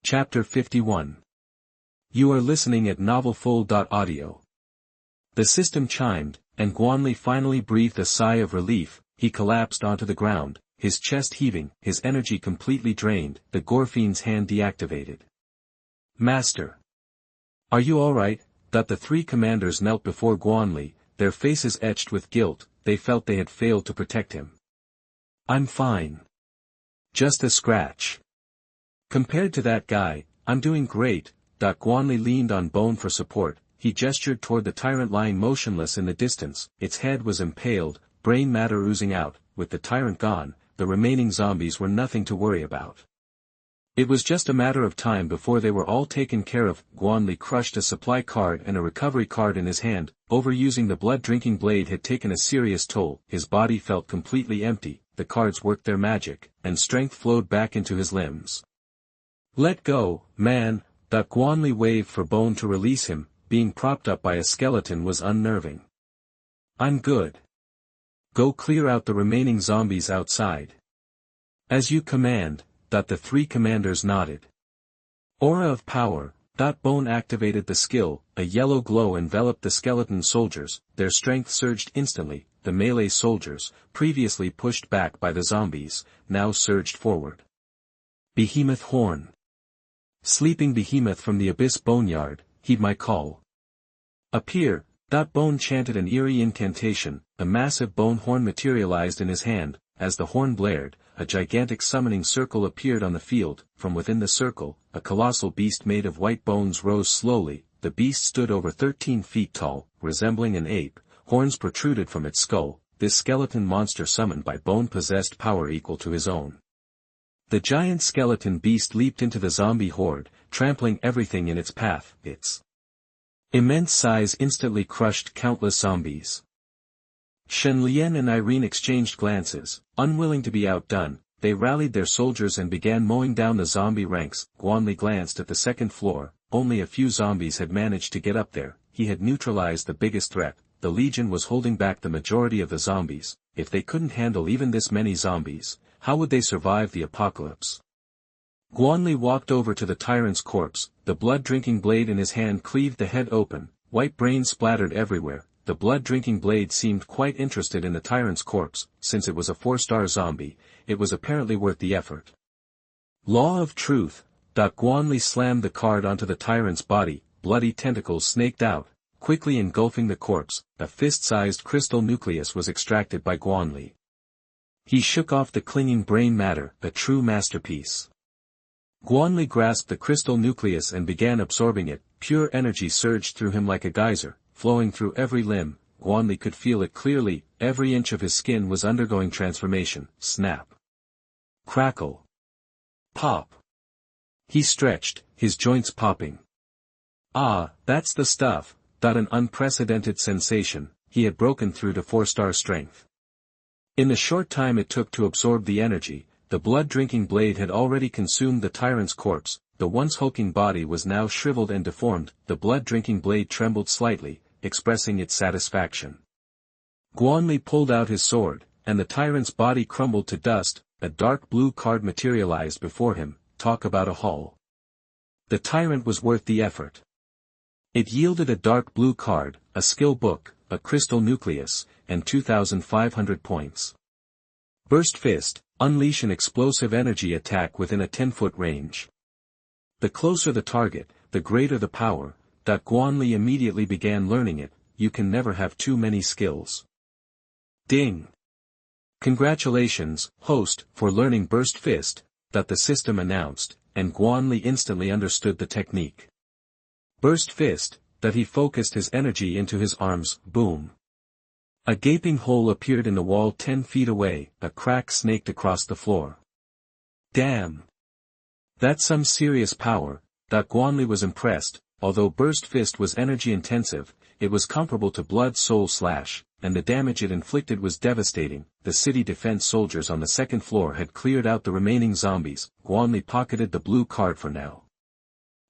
Chapter 51. You are listening at Mtlnovel.audio. The system chimed, and Guan Li finally breathed a sigh of relief. He collapsed onto the ground, his chest heaving, his energy completely drained, the Gorfiend's hand deactivated. Master! Are you alright? The three commanders knelt before Guan Li, their faces etched with guilt. They felt they had failed to protect him. I'm fine. Just a scratch. Compared to that guy, I'm doing great. Guan Li leaned on Bone for support. He gestured toward the tyrant lying motionless in the distance. Its head was impaled, brain matter oozing out. With the tyrant gone, the remaining zombies were nothing to worry about. It was just a matter of time before they were all taken care of. Guan Li crushed a supply card and a recovery card in his hand. Overusing the blood-drinking blade had taken a serious toll. His body felt completely empty. The cards worked their magic, and strength flowed back into his limbs. Let go, man. Guan Li waved for Bone to release him. Being propped up by a skeleton was unnerving. I'm good. Go clear out the remaining zombies outside. As you command. The three commanders nodded. Aura of power. Bone activated the skill. A yellow glow enveloped the skeleton soldiers. Their strength surged instantly. The melee soldiers, previously pushed back by the zombies, now surged forward. Behemoth Horn. Sleeping behemoth from the abyss boneyard, heed my call. Appear. Bone chanted an eerie incantation. A massive bone horn materialized in his hand. As the horn blared, a gigantic summoning circle appeared on the field. From within the circle, a colossal beast made of white bones rose slowly. The beast stood over 13 feet tall, resembling an ape. Horns protruded from its skull. This skeleton monster summoned by Bone possessed power equal to his own. The giant skeleton beast leaped into the zombie horde, trampling everything in its path. Its immense size instantly crushed countless zombies. Shen Lian and Irene exchanged glances. Unwilling to be outdone, they rallied their soldiers and began mowing down the zombie ranks. Guan Li glanced at the second floor. Only a few zombies had managed to get up there. He had neutralized the biggest threat. The Legion was holding back the majority of the zombies. If they couldn't handle even this many zombies, how would they survive the apocalypse? Guan Li walked over to the tyrant's corpse. The blood-drinking blade in his hand cleaved the head open. White brain splattered everywhere. The blood-drinking blade seemed quite interested in the tyrant's corpse. Since it was a 4-star zombie, it was apparently worth the effort. Law of Truth. Guan Li slammed the card onto the tyrant's body. Bloody tentacles snaked out, quickly engulfing the corpse. A fist-sized crystal nucleus was extracted by Guan Li. He shook off the clinging brain matter, a true masterpiece. Guan Li grasped the crystal nucleus and began absorbing it. Pure energy surged through him like a geyser, flowing through every limb. Guan Li could feel it clearly. Every inch of his skin was undergoing transformation. Snap. Crackle. Pop. He stretched, his joints popping. Ah, that's the stuff. An unprecedented sensation. He had broken through to 4-star strength. In the short time it took to absorb the energy, the blood-drinking blade had already consumed the tyrant's corpse. The once hulking body was now shriveled and deformed. The blood-drinking blade trembled slightly, expressing its satisfaction. Guan Li pulled out his sword, and the tyrant's body crumbled to dust. A dark blue card materialized before him. Talk about a haul. The tyrant was worth the effort. It yielded a dark blue card, a skill book, a crystal nucleus, and 2,500 points. Burst Fist. Unleash an explosive energy attack within a 10-foot range. The closer the target, the greater the power. Guan Li immediately began learning it. You can never have too many skills. Ding! Congratulations, host, for learning Burst Fist, the system announced, and Guan Li instantly understood the technique. Burst Fist, he focused his energy into his arms. Boom! A gaping hole appeared in the wall 10 feet away. A crack snaked across the floor. Damn! That's some serious power. Guan Li was impressed. Although Burst Fist was energy-intensive, it was comparable to Blood Soul Slash, and the damage it inflicted was devastating. The city defense soldiers on the second floor had cleared out the remaining zombies. Guan Li pocketed the blue card for now.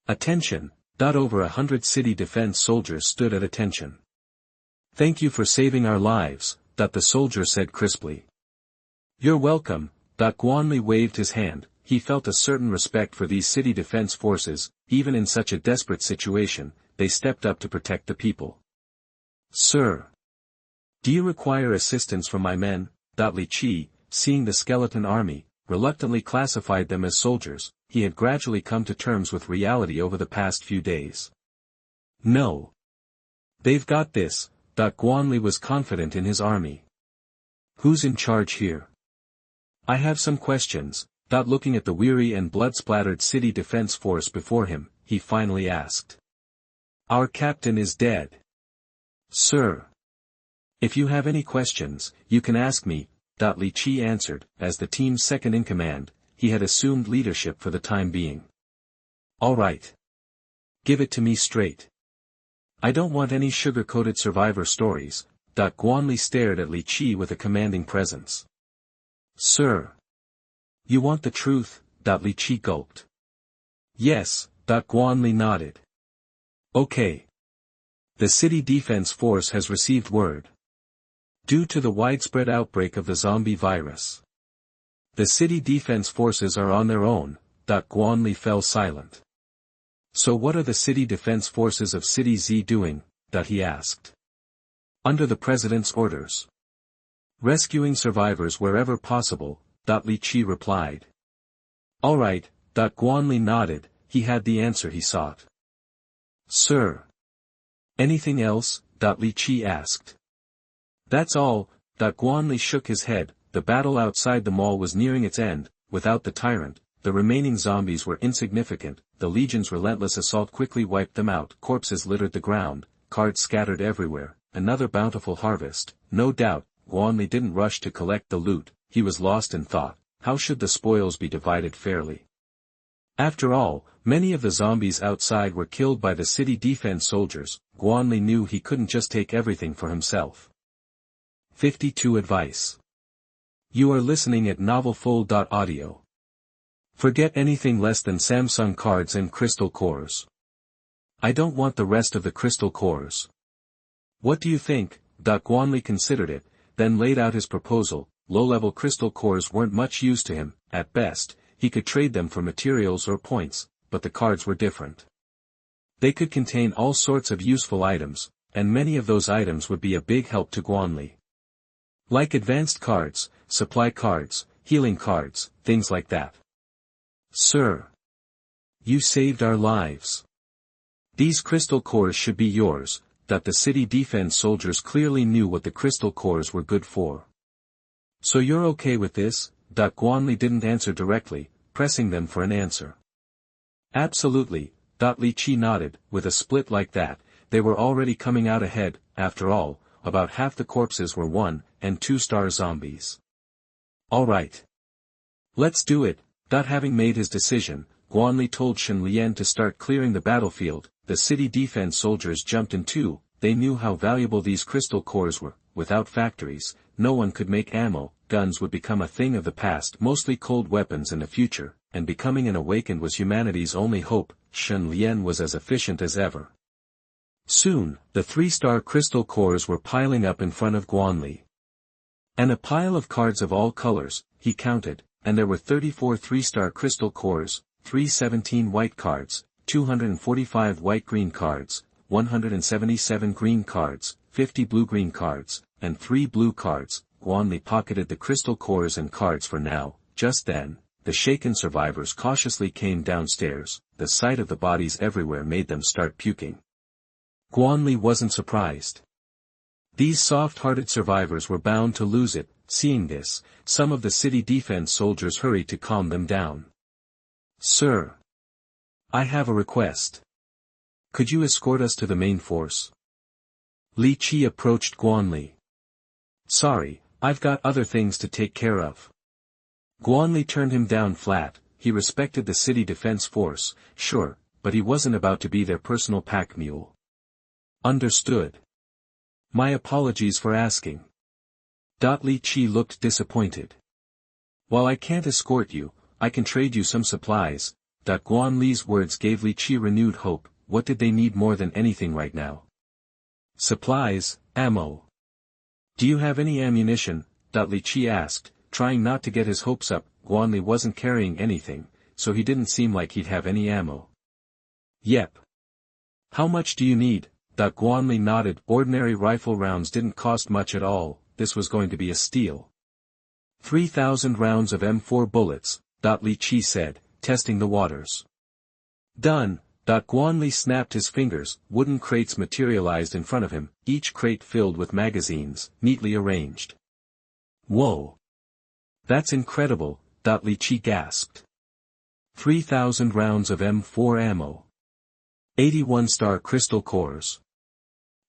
Attention! Over 100 city defense soldiers stood at attention. Thank you for saving our lives, the soldier said crisply. You're welcome. Guan Li waved his hand. he felt a certain respect for these city defense forces. Even in such a desperate situation, they stepped up to protect the people. "Sir, do you require assistance from my men?" Li Qi, seeing the skeleton army, reluctantly classified them as soldiers. He had gradually come to terms with reality over the past few days. "No. They've got this." Guan Li was confident in his army. "Who's in charge here?" "I have some questions." Looking at the weary and blood-splattered city defense force before him, he finally asked. "Our captain is dead." "Sir, if you have any questions, you can ask me," Li Qi answered. As the team's second-in-command, he had assumed leadership for the time being. "All right. Give it to me straight. I don't want any sugar-coated survivor stories." Guan Li stared at Li Qi with a commanding presence. "Sir, you want the truth?" Li Qi gulped. "Yes." Guan Li nodded. "Okay. The city defense force has received word. Due to the widespread outbreak of the zombie virus, the city defense forces are on their own." Guan Li fell silent. "So what are the city defense forces of City Z doing?" he asked. "Under the president's orders. Rescuing survivors wherever possible," Li Qi replied. "All right." Guan Li nodded. He had the answer he sought. "Sir, anything else?" Li Qi asked. "That's all." Guan Li shook his head. The battle outside the mall was nearing its end. Without the tyrant, the remaining zombies were insignificant. The Legion's relentless assault quickly wiped them out. Corpses littered the ground, cards scattered everywhere. Another bountiful harvest. No doubt, Guan Li didn't rush to collect the loot. He was lost in thought. How should the spoils be divided fairly? After all, many of the zombies outside were killed by the city defense soldiers. Guan Li knew he couldn't just take everything for himself. 52 Advice. You are listening at novelfull.audio. Forget anything less than Samsung cards and crystal cores. I don't want the rest of the crystal cores. What do you think? Guan Li considered it, then laid out his proposal. Low-level crystal cores weren't much use to him. At best, he could trade them for materials or points, but the cards were different. They could contain all sorts of useful items, and many of those items would be a big help to Guan Li. Like advanced cards, supply cards, healing cards, things like that. Sir, you saved our lives. These crystal cores should be yours. The city defense soldiers clearly knew what the crystal cores were good for. So you're okay with this? Guan Li didn't answer directly, pressing them for an answer. Absolutely. Li Qi nodded. With a split like that, they were already coming out ahead. After all, about half the corpses were 1- and 2-star zombies. All right. Let's do it. Having made his decision, Guan Li told Shen Lian to start clearing the battlefield. The city defense soldiers jumped in too. They knew how valuable these crystal cores were. Without factories, no one could make ammo. Guns would become a thing of the past, mostly cold weapons in the future, and becoming an awakened was humanity's only hope. Shen Lian was as efficient as ever. Soon, the 3-star crystal cores were piling up in front of Guan Li. And a pile of cards of all colors, he counted, and there were 34 3-star crystal cores, 317 white cards, 245 white-green cards, 177 green cards, 50 blue-green cards, and 3 blue cards. Guan Li pocketed the crystal cores and cards for now. Just then, the shaken survivors cautiously came downstairs. The sight of the bodies everywhere made them start puking. Guan Li wasn't surprised. These soft-hearted survivors were bound to lose it. Seeing this, some of the city defense soldiers hurried to calm them down. Sir, I have a request. Could you escort us to the main force? Li Qi approached Guan Li. Sorry, I've got other things to take care of. Guan Li turned him down flat. He respected the city defense force, sure, but he wasn't about to be their personal pack mule. Understood. My apologies for asking. Li Qi looked disappointed. While I can't escort you, I can trade you some supplies. Guan Li's words gave Li Qi renewed hope. What did they need more than anything right now? Supplies, ammo. Do you have any ammunition? Li Qi asked, trying not to get his hopes up. Guan Li wasn't carrying anything, so he didn't seem like he'd have any ammo. Yep. How much do you need? Guan Li nodded. Ordinary rifle rounds didn't cost much at all, this was going to be a steal. 3,000 rounds of M4 bullets, Li Qi said, testing the waters. Done. Guan Li snapped his fingers. Wooden crates materialized in front of him, each crate filled with magazines, neatly arranged. Whoa! That's incredible, Li Qi gasped. 3,000 rounds of M4 ammo. 81 star crystal cores.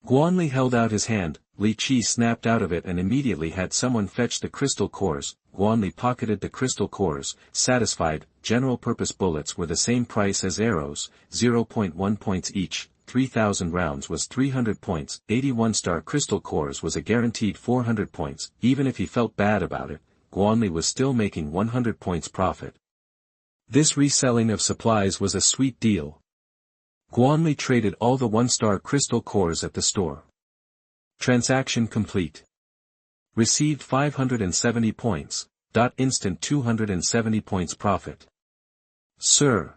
Guan Li held out his hand. Li Qi snapped out of it and immediately had someone fetch the crystal cores. Guan Li pocketed the crystal cores, satisfied. General-purpose bullets were the same price as arrows, 0.1 points each. 3,000 rounds was 300 points. 81 star crystal cores was a guaranteed 400 points. Even if he felt bad about it, Guan Li was still making 100 points profit. This reselling of supplies was a sweet deal. Guan Li traded all the 1-star crystal cores at the store. Transaction complete. Received 570 points. Instant 270 points profit. Sir.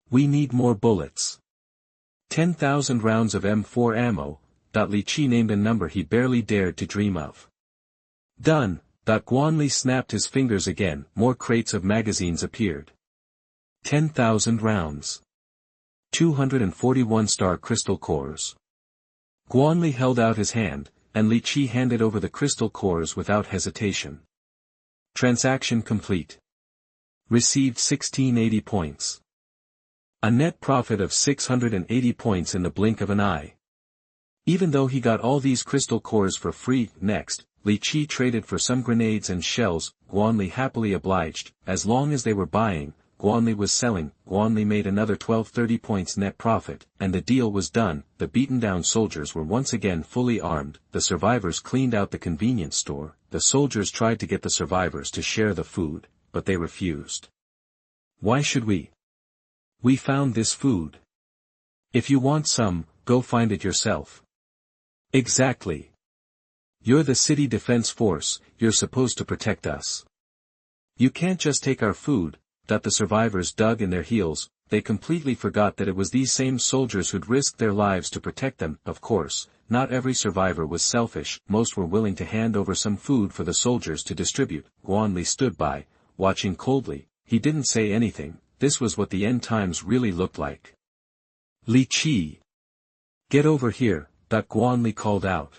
We need more bullets. 10,000 rounds of M4 ammo. Li Qi named a number he barely dared to dream of. Done. Guan Li snapped his fingers again. More crates of magazines appeared. 10,000 rounds. 241 star crystal cores. Guan Li held out his hand, and Li Qi handed over the crystal cores without hesitation. Transaction complete. Received 1680 points. A net profit of 680 points in the blink of an eye. Even though he got all these crystal cores for free. Next, Li Qi traded for some grenades and shells. Guan Li happily obliged. As long as they were buying, Guan Li was selling. Guan Li made another 1230 points net profit, and the deal was done. The beaten-down soldiers were once again fully armed. The survivors cleaned out the convenience store. The soldiers tried to get the survivors to share the food, but they refused. Why should we? We found this food. If you want some, go find it yourself. Exactly. You're the city defense force, you're supposed to protect us. You can't just take our food. The survivors dug in their heels. They completely forgot that it was these same soldiers who'd risked their lives to protect them. Of course, not every survivor was selfish. Most were willing to hand over some food for the soldiers to distribute. Guan Li stood by, watching coldly. He didn't say anything. This was what the end times really looked like. Li Qi. Get over here, Guan Li called out.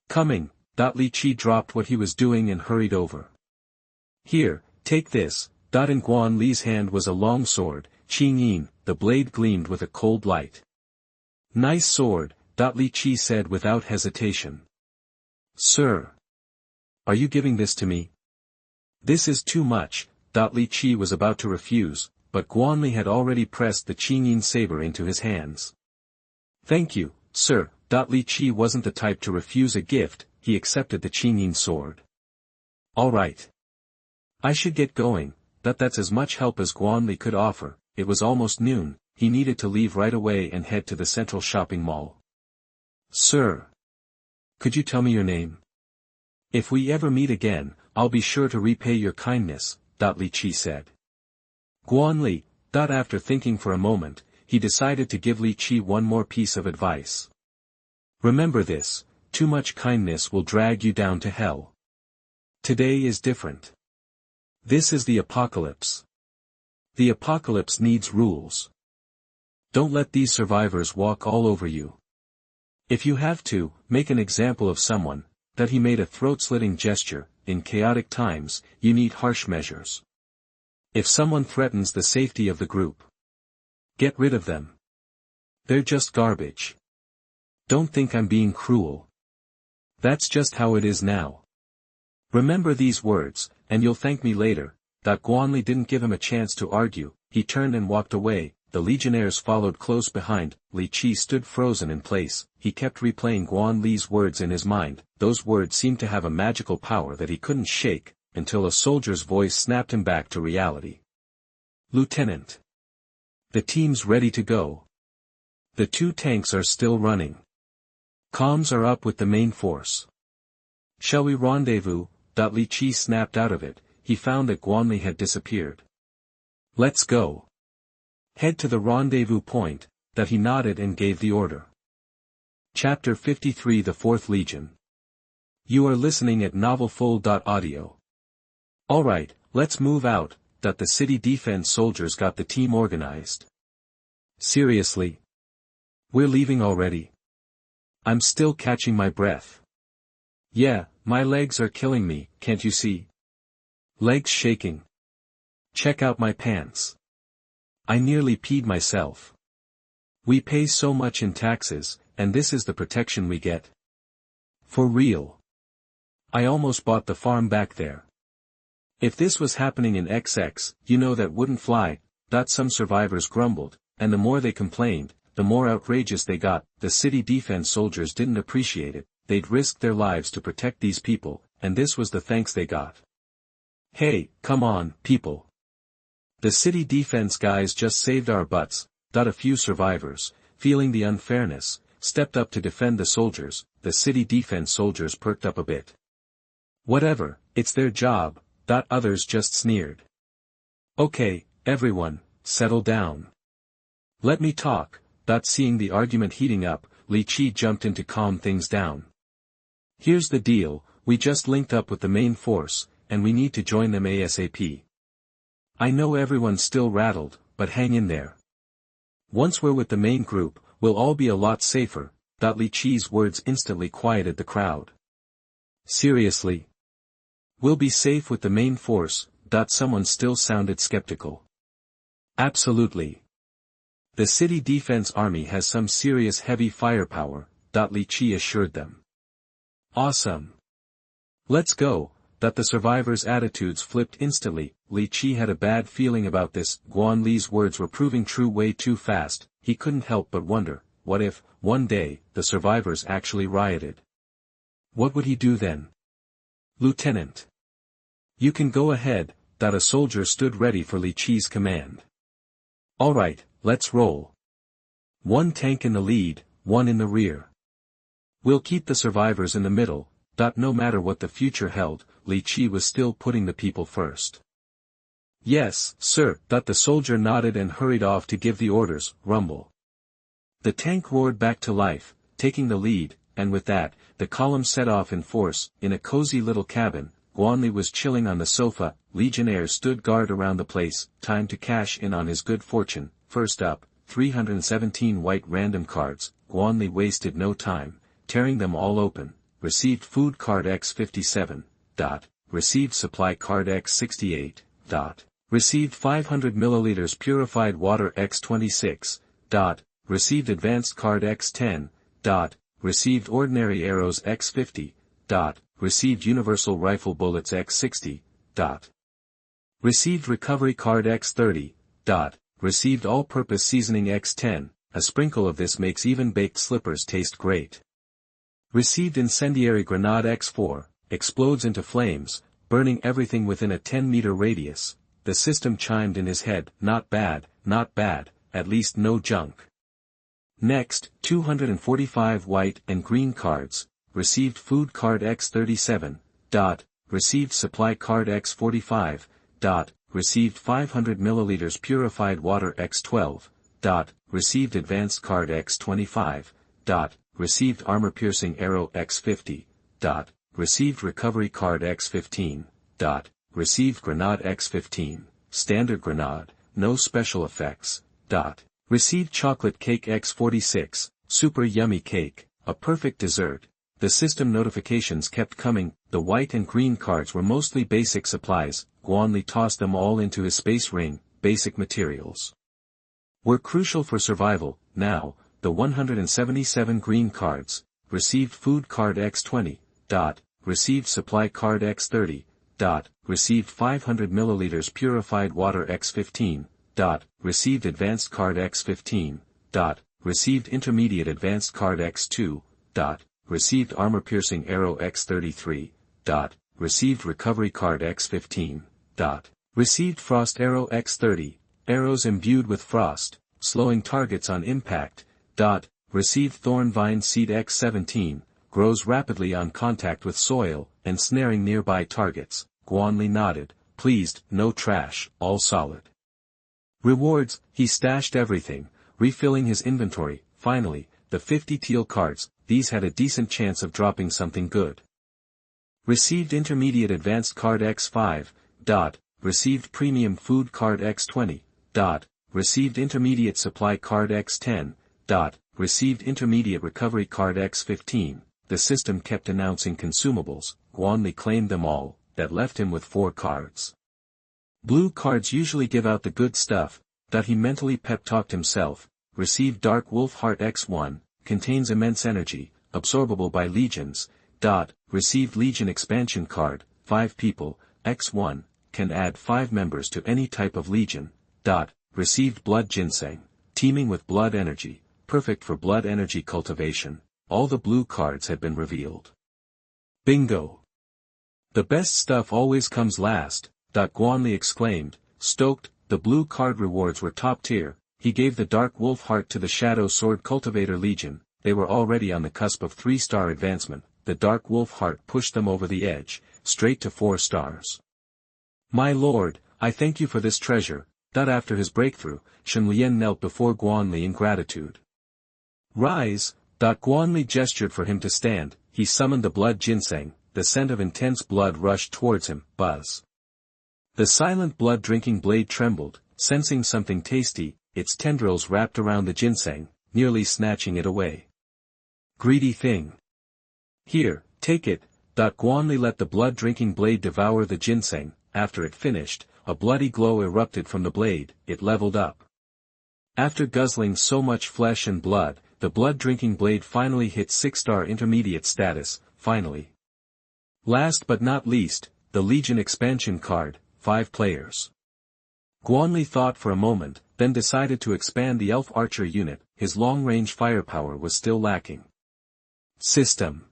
Coming. Li Qi dropped what he was doing and hurried over. Here, take this. In Guan Li's hand was a long sword, Qingyin. The blade gleamed with a cold light. Nice sword, Li Qi said without hesitation. Sir. Are you giving this to me? This is too much. Li Qi was about to refuse, but Guan Li had already pressed the Qingyin saber into his hands. Thank you, sir. Li Qi wasn't the type to refuse a gift. He accepted the Qingyin sword. All right. I should get going. That's as much help as Guan Li could offer. It was almost noon. He needed to leave right away and head to the central shopping mall. Sir. Could you tell me your name? If we ever meet again, I'll be sure to repay your kindness, Li Qi said. Guan Li. After thinking for a moment, he decided to give Li Qi one more piece of advice. Remember this, too much kindness will drag you down to hell. Today is different. This is the apocalypse. The apocalypse needs rules. Don't let these survivors walk all over you. If you have to, make an example of someone. He made a throat-slitting gesture. In chaotic times, you need harsh measures. If someone threatens the safety of the group, get rid of them. They're just garbage. Don't think I'm being cruel. That's just how it is now. Remember these words, and you'll thank me later. Guan Li didn't give him a chance to argue. He turned and walked away. The legionnaires followed close behind. Li Qi stood frozen in place. He kept replaying Guan Li's words in his mind. Those words seemed to have a magical power that he couldn't shake, until a soldier's voice snapped him back to reality. Lieutenant. The team's ready to go. The 2 tanks are still running. Comms are up with the main force. Shall we rendezvous? Li Qi snapped out of it. he found that Guan Li had disappeared. Let's go. Head to the rendezvous point, that he nodded and gave the order. Chapter 53 The Fourth Legion. You are listening at novelfull.audio. Alright, let's move out, that the city defense soldiers got the team organized. Seriously? We're leaving already? I'm still catching my breath. Yeah, my legs are killing me, can't you see? Legs shaking. Check out my pants. I nearly peed myself. We pay so much in taxes, and this is the protection we get. For real. I almost bought the farm back there. If this was happening in XX, you know that wouldn't fly. Some survivors grumbled, and the more they complained, the more outrageous they got. The city defense soldiers didn't appreciate it. They'd risked their lives to protect these people, and this was the thanks they got. Hey, come on, people. The city defense guys just saved our butts. A few survivors, feeling the unfairness, stepped up to defend the soldiers. The city defense soldiers perked up a bit. Whatever, it's their job. Others just sneered. Okay, everyone, settle down. Let me talk. Seeing the argument heating up, Li Qi jumped in to calm things down. Here's the deal, we just linked up with the main force, and we need to join them ASAP. I know everyone's still rattled, but hang in there. Once we're with the main group, we'll all be a lot safer. Li Qi's words instantly quieted the crowd. Seriously? We'll be safe with the main force. Someone still sounded skeptical. Absolutely. The city defense army has some serious heavy firepower. Li Qi assured them. Awesome. Let's go. The survivors' attitudes flipped instantly. Li Qi had a bad feeling about this. Guan Li's words were proving true way too fast. He couldn't help but wonder, what if, one day, the survivors actually rioted? What would he do then? Lieutenant. You can go ahead. A soldier stood ready for Li Qi's command. Alright, let's roll. One tank in the lead, one in the rear. We'll keep the survivors in the middle. No matter what the future held, Li Qi was still putting the people first. Yes, sir. The soldier nodded and hurried off to give the orders. Rumble. The tank roared back to life, taking the lead, and with that, the column set off in force. In a cozy little cabin, Guan Li was chilling on the sofa. Legionnaires stood guard around the place. Time to cash in on his good fortune. First up, 317 white random cards. Guan Li wasted no time, tearing them all open. Received food card X57. Received supply card X68. Received 500 milliliters purified water X26. Received advanced card X10. Received ordinary arrows X50. Received universal rifle bullets X60. Received recovery card X30. Received all-purpose seasoning X10. A sprinkle of this makes even baked slippers taste great. Received incendiary grenade X4. Explodes into flames, burning everything within a 10-meter radius. The system chimed in his head. Not bad, at least no junk. Next, 245 white and green cards. Received food card X37. Received supply card X45. Received 500 milliliters purified water X12. Received advanced card X25. Received armor-piercing arrow X50. Received recovery card X15. Received grenade X15, standard grenade, no special effects. Received chocolate cake X46, super yummy cake, a perfect dessert. The system notifications kept coming. The white and green cards were mostly basic supplies. Guan Li tossed them all into his space ring. Basic materials were crucial for survival. Now, the 177 green cards. Received food card X20. Received supply card X30. Received 500 milliliters purified water X15. Received advanced card X15. Received intermediate advanced card X2. Received armor-piercing arrow X33. Received recovery card X15. Received frost arrow X30. Arrows imbued with frost, slowing targets on impact. Received thorn vine seed X17. Grows rapidly on contact with soil, and snaring nearby targets. Guan Li nodded. pleased, no trash, all solid. Rewards, he stashed everything, refilling his inventory. Finally, the 50 teal cards, these had a decent chance of dropping something good. Received intermediate advanced card X5, received premium food card X20, received intermediate supply card X10, received intermediate recovery card X15. The system kept announcing consumables. Guan Li claimed them all, that left him with 4 cards. Blue cards usually give out the good stuff, he mentally pep-talked himself. Received Dark Wolf Heart X1, contains immense energy, absorbable by legions. Received Legion expansion card, 5 people, X1, can add 5 members to any type of legion. Received Blood Ginseng, teeming with blood energy, perfect for blood energy cultivation. All the blue cards had been revealed. Bingo! The best stuff always comes last, Guan Li exclaimed, stoked. The blue card rewards were top tier. He gave the Dark Wolf Heart to the Shadow Sword Cultivator Legion. They were already on the cusp of 3-star advancement. The Dark Wolf Heart pushed them over the edge, straight to 4 stars. My lord, I thank you for this treasure. After his breakthrough, Shen Lian knelt before Guan Li in gratitude. Rise! Guan Li gestured for him to stand. He summoned the blood ginseng. The scent of intense blood rushed towards him. Buzz. The silent blood-drinking blade trembled, sensing something tasty. Its tendrils wrapped around the ginseng, nearly snatching it away. Greedy thing. Here, take it. Guan Li let the blood-drinking blade devour the ginseng. After it finished, a bloody glow erupted from the blade. It leveled up. After guzzling so much flesh and blood, the blood-drinking blade finally hit 6-star intermediate status. Finally. Last but not least, the Legion expansion card, 5 players. Guan Li thought for a moment, then decided to expand the elf archer unit. His long-range firepower was still lacking. System.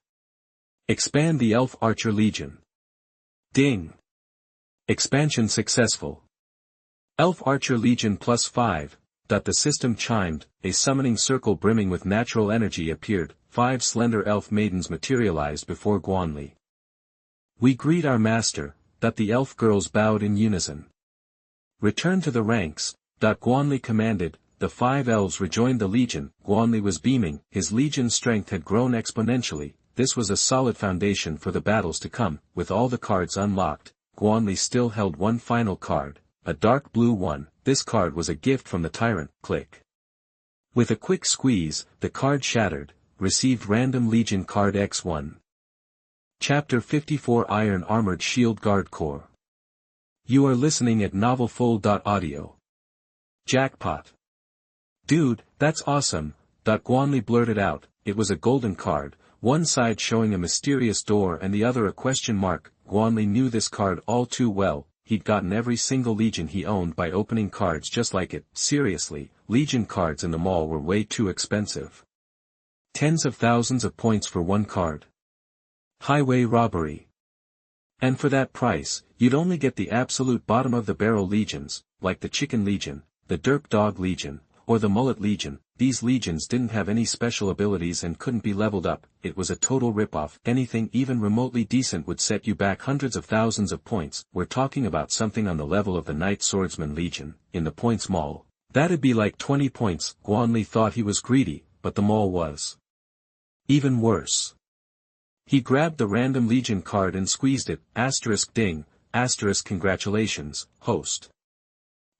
Expand the elf archer legion. Ding. Expansion successful. Elf archer legion +5. The system chimed. A summoning circle brimming with natural energy appeared. 5 slender elf maidens materialized before Guan Li. We greet our master. The elf girls bowed in unison. Return to the ranks. Guan Li commanded. The 5 elves rejoined the legion. Guan Li was beaming. His legion's strength had grown exponentially. This was a solid foundation for the battles to come. With all the cards unlocked, Guan Li still held one final card, a dark blue one. This card was a gift from the tyrant. Click. With a quick squeeze, the card shattered. Received random legion card X1. Chapter 54 Iron Armored Shield Guard Corps. You are listening at novelfull.audio. Jackpot. Dude, that's awesome. Guan Li blurted out. It was a golden card, one side showing a mysterious door and the other a question mark. Guan Li knew this card all too well. He'd gotten every single legion he owned by opening cards just like it. Seriously, legion cards in the mall were way too expensive. Tens of thousands of points for one card. Highway robbery. And for that price, you'd only get the absolute bottom of the barrel legions, like the Chicken Legion, the Derp Dog Legion, or the Mullet Legion. These legions didn't have any special abilities and couldn't be leveled up. It was a total ripoff. Anything even remotely decent would set you back hundreds of thousands of points. We're talking about something on the level of the Knight Swordsman Legion, in the points mall. That'd be like 20 points. Guan Li thought he was greedy, but the mall was even worse. He grabbed the random legion card and squeezed it. Ding, congratulations, host.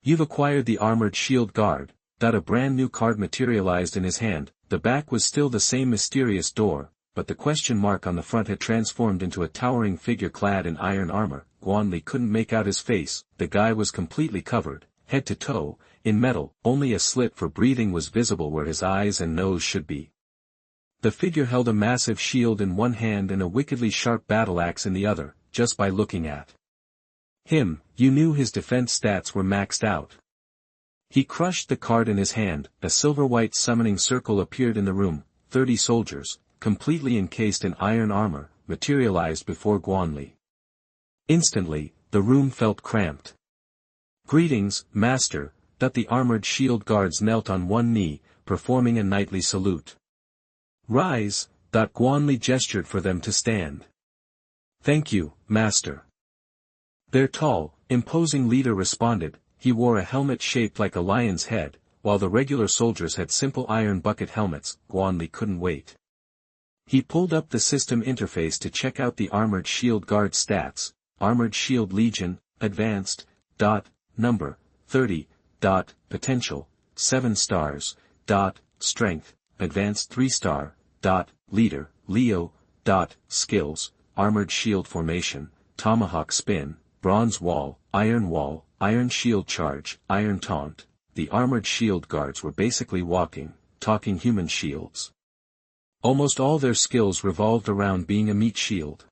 You've acquired the Armored Shield Guard. A brand new card materialized in his hand. The back was still the same mysterious door, but the question mark on the front had transformed into a towering figure clad in iron armor. Guan Li couldn't make out his face. The guy was completely covered, head to toe, in metal. Only a slit for breathing was visible where his eyes and nose should be. The figure held a massive shield in one hand and a wickedly sharp battle axe in the other. Just by looking at him, you knew his defense stats were maxed out. He crushed the card in his hand. A silver-white summoning circle appeared in the room. 30 soldiers, completely encased in iron armor, materialized before Guan Li. Instantly, the room felt cramped. Greetings, master. The armored shield guards knelt on one knee, performing a knightly salute. Rise. Guan Li gestured for them to stand. Thank you, master. They're tall, imposing leader responded. He wore a helmet shaped like a lion's head, while the regular soldiers had simple iron bucket helmets. Guan Li couldn't wait. He pulled up the system interface to check out the Armored Shield Guard stats. Armored Shield Legion, Advanced, number, 30, potential, 7 stars, strength, advanced 3-star, leader, Leo, skills, armored shield formation, tomahawk spin, bronze wall, iron shield charge, iron taunt. The armored shield guards were basically walking, talking human shields. Almost all their skills revolved around being a meat shield.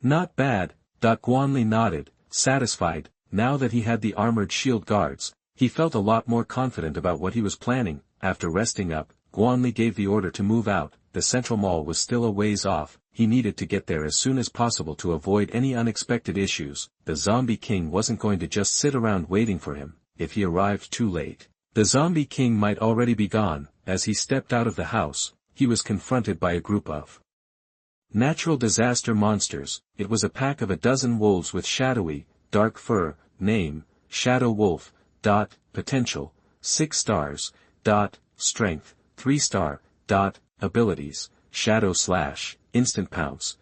Not bad, Guan Li nodded, satisfied. Now that he had the armored shield guards, he felt a lot more confident about what he was planning. After resting up, Guan Li gave the order to move out. The central mall was still a ways off. He needed to get there as soon as possible to avoid any unexpected issues. The zombie king wasn't going to just sit around waiting for him. If he arrived too late, the zombie king might already be gone. As he stepped out of the house, he was confronted by a group of natural disaster monsters. It was a pack of a dozen wolves with shadowy, dark fur. Name, Shadow Wolf, potential, 6 stars, strength, 3-star, abilities, Shadow Slash, instant pounce,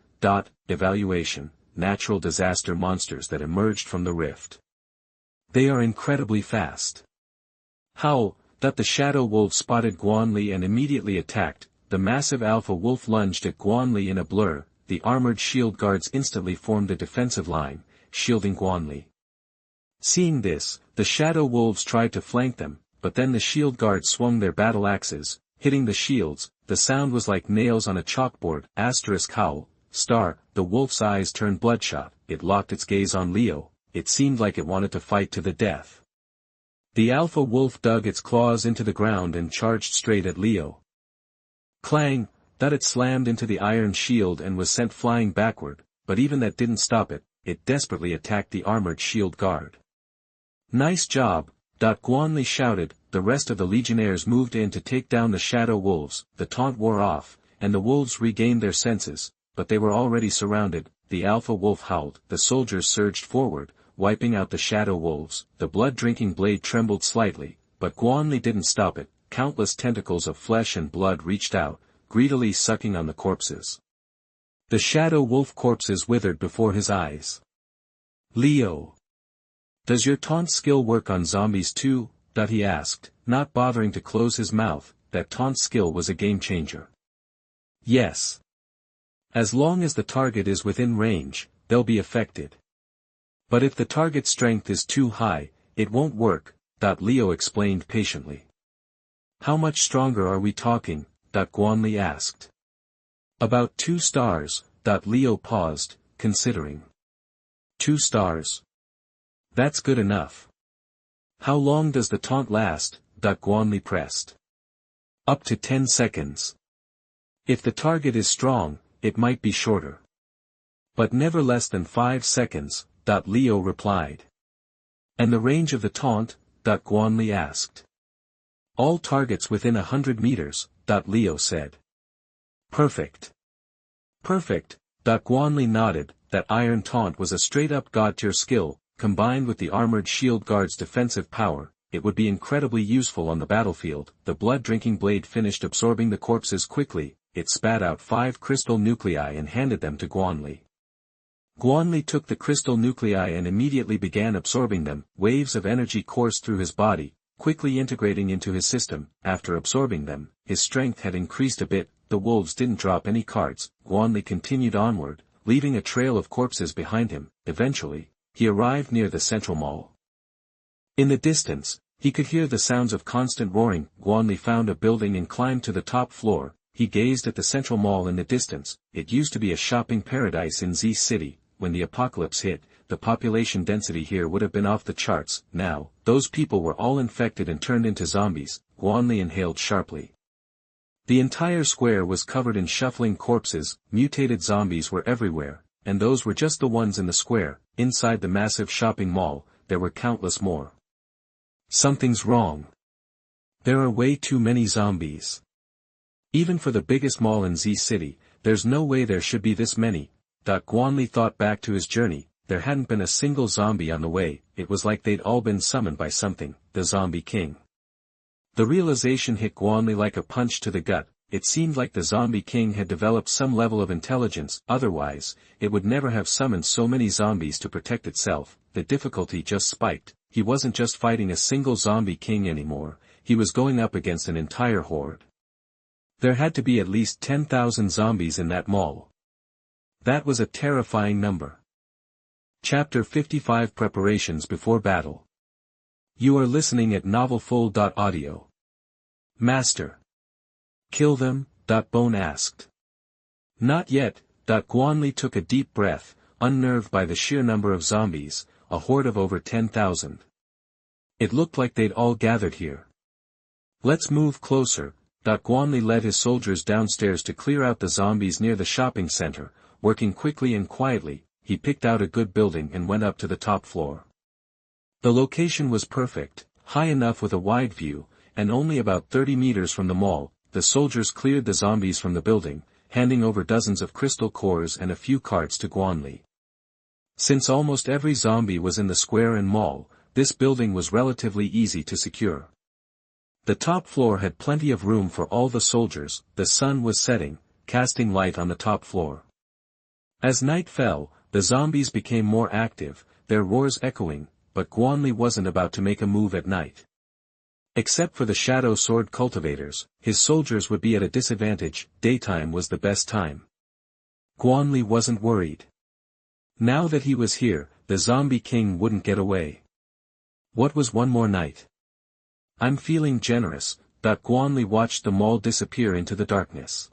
evaluation, natural disaster monsters that emerged from the rift. They are incredibly fast. Howl, the Shadow Wolf spotted Guan Li and immediately attacked. The massive Alpha Wolf lunged at Guan Li in a blur. The armored shield guards instantly formed a defensive line, shielding Guan Li. Seeing this, the Shadow Wolves tried to flank them, but then the shield guards swung their battle axes, hitting the shields. The sound was like nails on a chalkboard. Howl, star. The wolf's eyes turned bloodshot. It locked its gaze on Leo. It seemed like it wanted to fight to the death. The Alpha Wolf dug its claws into the ground and charged straight at Leo. Clang, it slammed into the iron shield and was sent flying backward, but even that didn't stop it. It desperately attacked the armored shield guard. Nice job, Guan Li shouted. The rest of the legionnaires moved in to take down the Shadow Wolves. The taunt wore off, and the wolves regained their senses, but they were already surrounded. The Alpha Wolf howled. The soldiers surged forward, wiping out the Shadow Wolves. The blood-drinking blade trembled slightly, but Guan Li didn't stop it. Countless tentacles of flesh and blood reached out, greedily sucking on the corpses. The Shadow Wolf corpses withered before his eyes. Leo, does your taunt skill work on zombies too? He asked, not bothering to close his mouth. That taunt skill was a game changer. Yes. As long as the target is within range, they'll be affected. But if the target strength is too high, it won't work, Leo explained patiently. How much stronger are we talking? Guan Li asked. About 2 stars, Leo paused, considering. 2 stars? That's good enough. How long does the taunt last? Guan Li pressed. Up to 10 seconds. If the target is strong, it might be shorter. But never less than 5 seconds, Leo replied. And the range of the taunt? Guan Li asked. All targets within 100 meters, Leo said. Perfect. Perfect, Guan Li nodded. That iron taunt was a straight-up god-tier skill. Combined with the armored shield guard's defensive power, it would be incredibly useful on the battlefield. The blood-drinking blade finished absorbing the corpses quickly. It spat out 5 crystal nuclei and handed them to Guan Li. Guan Li took the crystal nuclei and immediately began absorbing them. Waves of energy coursed through his body, quickly integrating into his system. After absorbing them, his strength had increased a bit. The wolves didn't drop any cards. Guan Li continued onward, leaving a trail of corpses behind him. Eventually, he arrived near the central mall. In the distance, he could hear the sounds of constant roaring. Guan Li found a building and climbed to the top floor. He gazed at the central mall in the distance. It used to be a shopping paradise in Z City. When the apocalypse hit, the population density here would have been off the charts. Now, those people were all infected and turned into zombies. Guan Li inhaled sharply. The entire square was covered in shuffling corpses. Mutated zombies were everywhere, and those were just the ones in the square. Inside the massive shopping mall, there were countless more. Something's wrong. There are way too many zombies. Even for the biggest mall in Z City, there's no way there should be this many. Guan Li thought back to his journey. there hadn't been a single zombie on the way. It was like they'd all been summoned by something, the Zombie King. The realization hit Guan Li like a punch to the gut. It seemed like the Zombie King had developed some level of intelligence, otherwise, it would never have summoned so many zombies to protect itself. The difficulty just spiked. He wasn't just fighting a single Zombie King anymore, he was going up against an entire horde. There had to be at least 10,000 zombies in that mall. That was a terrifying number. Chapter 55 Preparations Before Battle. You are listening at novelfull.audio. Master. Kill them? Bone asked. Not yet. Guan Li took a deep breath, unnerved by the sheer number of zombies, a horde of over 10,000. It looked like they'd all gathered here. Let's move closer. Guan Li led his soldiers downstairs to clear out the zombies near the shopping center. Working quickly and quietly, he picked out a good building and went up to the top floor. The location was perfect, high enough with a wide view, and only about 30 meters from the mall. The soldiers cleared the zombies from the building, handing over dozens of crystal cores and a few cards to Guan Li. Since almost every zombie was in the square and mall, this building was relatively easy to secure. The top floor had plenty of room for all the soldiers. The sun was setting, casting light on the top floor. As night fell, the zombies became more active, their roars echoing, but Guan Li wasn't about to make a move at night. Except for the shadow sword cultivators, his soldiers would be at a disadvantage. Daytime was the best time. Guan Li wasn't worried. Now that he was here, the Zombie King wouldn't get away. What was one more night? I'm feeling generous. Guan Li watched the mall disappear into the darkness.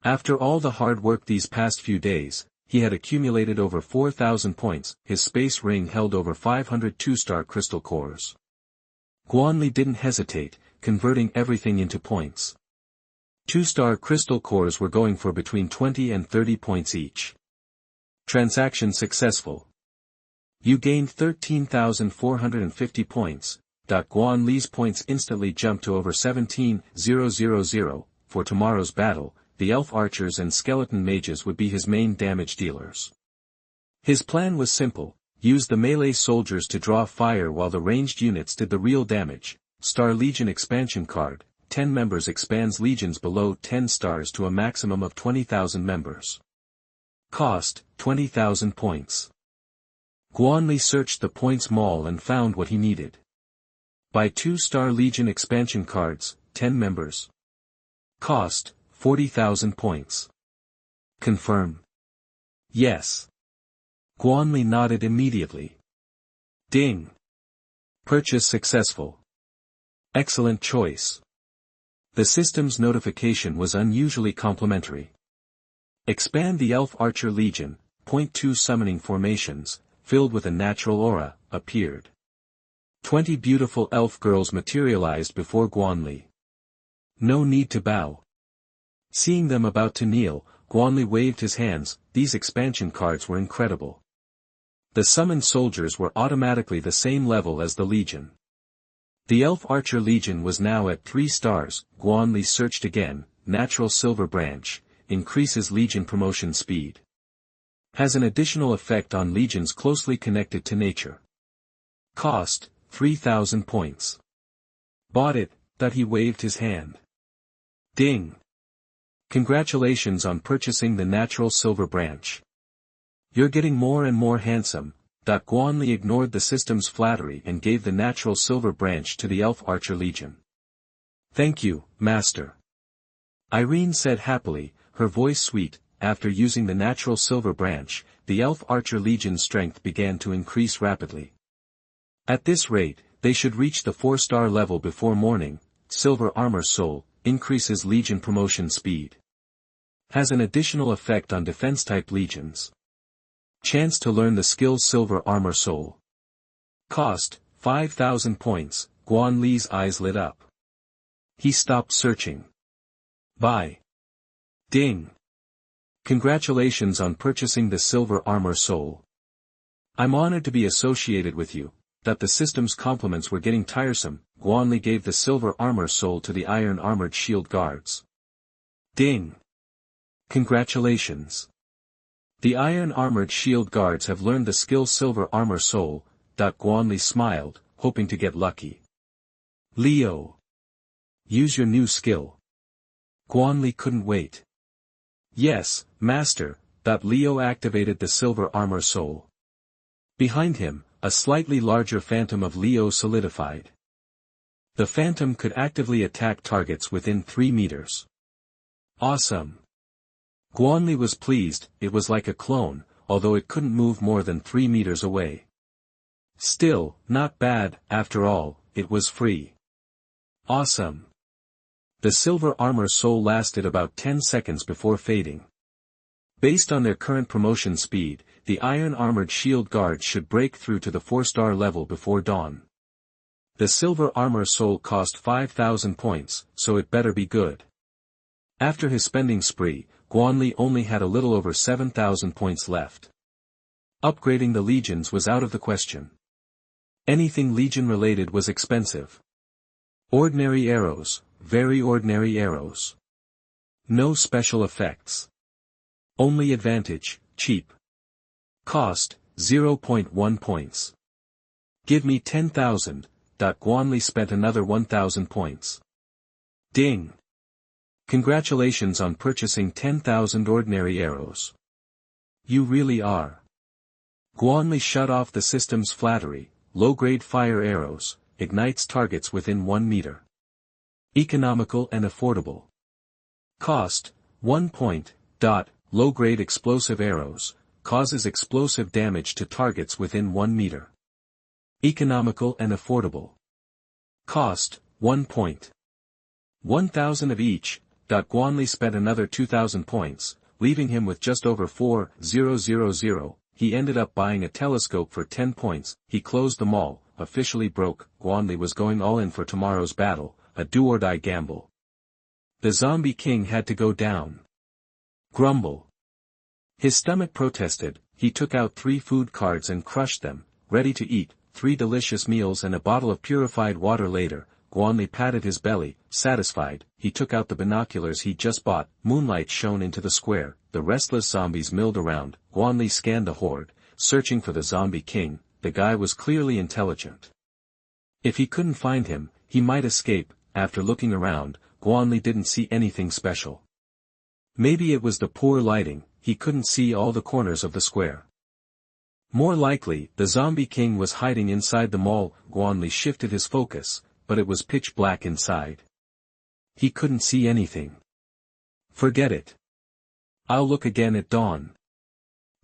After all the hard work these past few days, he had accumulated over 4,000 points. His space ring held over 500 two-star crystal cores. Guan Li didn't hesitate, converting everything into points. Two-star crystal cores were going for between 20 and 30 points each. Transaction successful. You gained 13,450 points. Guan Li's points instantly jumped to over 17,000. For tomorrow's battle, the elf archers and skeleton mages would be his main damage dealers. His plan was simple: use the melee soldiers to draw fire while the ranged units did the real damage. Star Legion expansion card, 10 members expands legions below 10 stars to a maximum of 20,000 members. Cost, 20,000 points. Guan Li searched the points mall and found what he needed. Buy 2-star Legion expansion cards, 10 members. Cost, 40,000 points. Confirm. Yes. Guan Li nodded immediately. Ding. Purchase successful. Excellent choice. The system's notification was unusually complimentary. Expand the Elf Archer Legion. Point 2 summoning formations, filled with a natural aura, appeared. 20 beautiful elf girls materialized before Guan Li. No need to bow. Seeing them about to kneel, Guan Li waved his hands. These expansion cards were incredible. The summoned soldiers were automatically the same level as the Legion. The Elf Archer Legion was now at 3 stars. Guan Li searched again. Natural Silver Branch, increases Legion promotion speed. Has an additional effect on legions closely connected to nature. Cost, 3,000 points. Bought it. He waved his hand. Ding. Congratulations on purchasing the Natural Silver Branch. You're getting more and more handsome. Guan Li ignored the system's flattery and gave the Natural Silver Branch to the Elf Archer Legion. Thank you, Master. Irene said happily, her voice sweet. After using the Natural Silver Branch, the Elf Archer Legion's strength began to increase rapidly. At this rate, they should reach the 4-star level before morning. Silver Armor Soul, increases Legion promotion speed. Has an additional effect on defense-type legions. Chance to learn the skill Silver Armor Soul. Cost, 5,000 points. Guan Li's eyes lit up. He stopped searching. Buy. Ding. Congratulations on purchasing the Silver Armor Soul. I'm honored to be associated with you. The system's compliments were getting tiresome. Guan Li gave the Silver Armor Soul to the Iron Armored Shield Guards. Ding. Congratulations. The iron-armored shield guards have learned the skill Silver Armor Soul. Guan Li smiled, hoping to get lucky. Leo. Use your new skill. Guan Li couldn't wait. Yes, Master. Leo activated the Silver Armor Soul. Behind him, a slightly larger phantom of Leo solidified. The phantom could actively attack targets within 3 meters. Awesome. Guan Li was pleased. It was like a clone, although it couldn't move more than 3 meters away. Still, not bad. After all, it was free. Awesome. The Silver Armor Soul lasted about 10 seconds before fading. Based on their current promotion speed, the iron-armored shield guards should break through to the 4-star level before dawn. The Silver Armor Soul cost 5,000 points, so it better be good. After his spending spree, Guan Li only had a little over 7,000 points left. Upgrading the legions was out of the question. Anything legion-related was expensive. Ordinary arrows, very ordinary arrows. No special effects. Only advantage, cheap. Cost, 0.1 points. Give me 10,000. Guan Li spent another 1,000 points. Ding! Congratulations on purchasing 10,000 ordinary arrows. You really are. Guan Li shut off the system's flattery. Low-grade fire arrows, ignites targets within 1 meter. Economical and affordable. Cost, 1 point. Low-grade explosive arrows, causes explosive damage to targets within 1 meter. Economical and affordable. Cost, 1 point. 1,000 of each. Guan Li spent another 2,000 points, leaving him with just over 4,000. He ended up buying a telescope for 10 points. He closed them all, officially broke. Guan Li was going all in for tomorrow's battle, a do-or-die gamble. The zombie king had to go down. Grumble. His stomach protested. He took out 3 food cards and crushed them, ready to eat. 3 delicious meals and a bottle of purified water later. Guan Li patted his belly, satisfied. He took out the binoculars he'd just bought. Moonlight shone into the square. The restless zombies milled around. Guan Li scanned the horde, searching for the zombie king. The guy was clearly intelligent. If he couldn't find him, he might escape. After looking around, Guan Li didn't see anything special. Maybe it was the poor lighting. He couldn't see all the corners of the square. More likely, the zombie king was hiding inside the mall. Guan Li shifted his focus, but it was pitch black inside. He couldn't see anything. Forget it. I'll look again at dawn.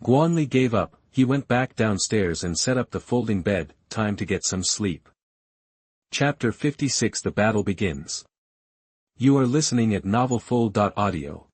Guan Li gave up. He went back downstairs and set up the folding bed. Time to get some sleep. Chapter 56. The battle begins. You are listening at novelfull.audio.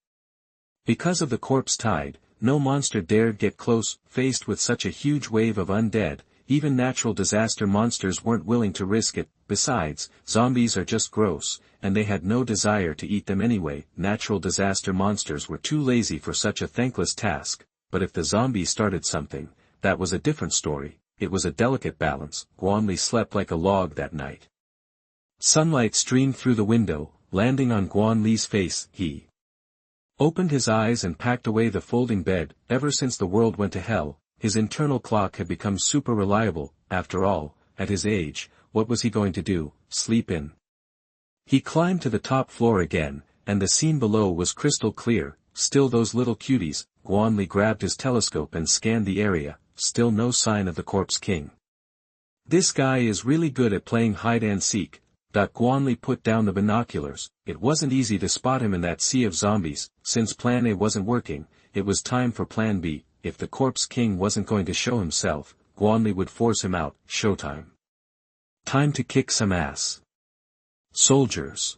Because of the corpse tide, no monster dared get close. Faced with such a huge wave of undead, even natural disaster monsters weren't willing to risk it. Besides, zombies are just gross, and they had no desire to eat them anyway. Natural disaster monsters were too lazy for such a thankless task, but if the zombies started something, that was a different story. It was a delicate balance. Guan Li slept like a log that night. Sunlight streamed through the window, landing on Guan Li's face. He opened his eyes and packed away the folding bed. Ever since the world went to hell, his internal clock had become super reliable. After all, at his age, what was he going to do, sleep in? He climbed to the top floor again, and the scene below was crystal clear. Still those little cuties. Guan Li grabbed his telescope and scanned the area. Still no sign of the corpse king. This guy is really good at playing hide-and-seek. Guan Li put down the binoculars. It wasn't easy to spot him in that sea of zombies. Since Plan A wasn't working, it was time for Plan B. If the corpse king wasn't going to show himself, Guan Li would force him out. Showtime. Time to kick some ass. Soldiers.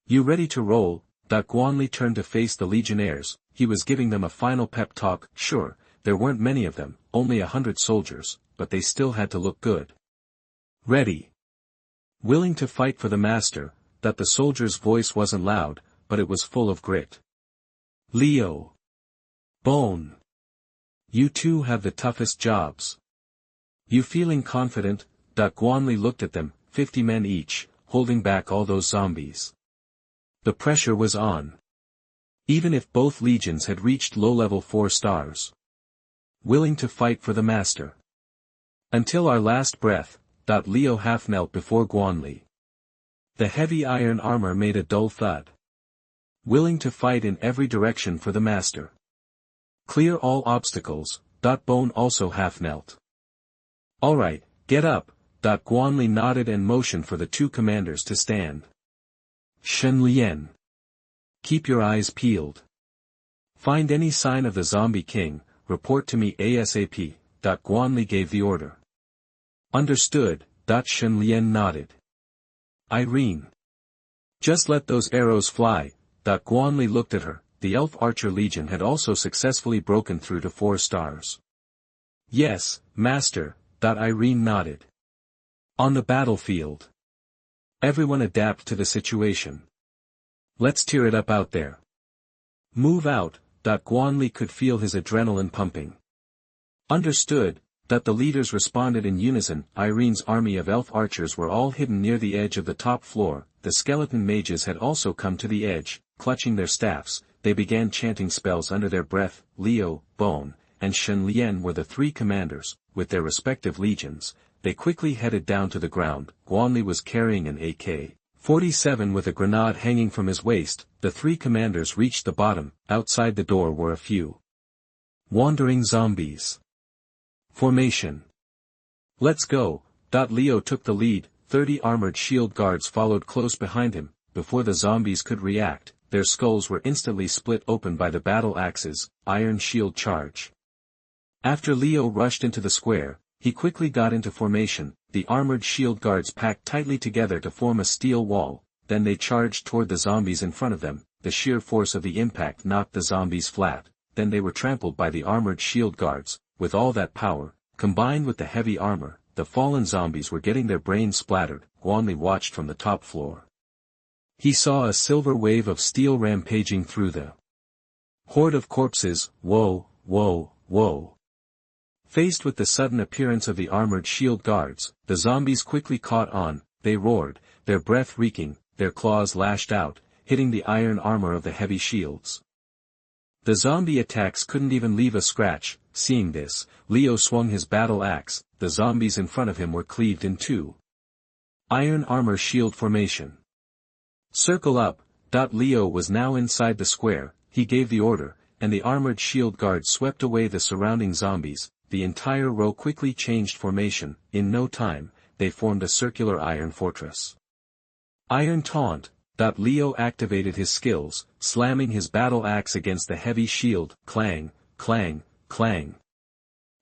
You ready to roll? Guan Li turned to face the legionnaires. He was giving them a final pep talk. Sure, there weren't many of them, only 100 soldiers, but they still had to look good. Ready. Willing to fight for the master. The soldier's voice wasn't loud, but it was full of grit. Leo. Bone. You two have the toughest jobs. You feeling confident? Guan Li looked at them, 50 men each, holding back all those zombies. The pressure was on. Even if both legions had reached low-level 4 stars. Willing to fight for the master. Until our last breath. Leo half knelt before Guan Li. The heavy iron armor made a dull thud. Willing to fight in every direction for the master. Clear all obstacles. Bone also half knelt. Alright, get up. Guan Li nodded and motioned for the two commanders to stand. Shen Lian. Keep your eyes peeled. Find any sign of the zombie king, report to me ASAP. Guan Li gave the order. Understood. Shen Lian nodded. Irene. Just let those arrows fly. Guan Li looked at her. The Elf Archer Legion had also successfully broken through to 4 stars. Yes, Master. Irene nodded. On the battlefield. Everyone adapt to the situation. Let's tear it up out there. Move out. Guan Li could feel his adrenaline pumping. Understood. The leaders responded in unison. Irene's army of elf archers were all hidden near the edge of the top floor. The skeleton mages had also come to the edge, clutching their staffs. They began chanting spells under their breath. Leo, Bone, and Shen Lian were the 3 commanders, with their respective legions. They quickly headed down to the ground. Guan Li was carrying an AK-47 with a grenade hanging from his waist. The 3 commanders reached the bottom. Outside the door were a few wandering zombies. Formation. Let's go. Leo took the lead. 30 armored shield guards followed close behind him. Before the zombies could react, their skulls were instantly split open by the battle axes. Iron shield charge. After Leo rushed into the square, he quickly got into formation. The armored shield guards packed tightly together to form a steel wall. Then they charged toward the zombies in front of them. The sheer force of the impact knocked the zombies flat. Then they were trampled by the armored shield guards. With all that power, combined with the heavy armor, the fallen zombies were getting their brains splattered. Guan Li watched from the top floor. He saw a silver wave of steel rampaging through the horde of corpses. Whoa, whoa, whoa. Faced with the sudden appearance of the armored shield guards, the zombies quickly caught on. They roared, their breath reeking, their claws lashed out, hitting the iron armor of the heavy shields. The zombie attacks couldn't even leave a scratch. Seeing this, Leo swung his battle axe. The zombies in front of him were cleaved in 2. Iron armor shield formation. Circle up. Leo was now inside the square. He gave the order, and the armored shield guards swept away the surrounding zombies. The entire row quickly changed formation. In no time, they formed a circular iron fortress. Iron taunt. Leo activated his skills, slamming his battle axe against the heavy shield. Clang, clang, clang.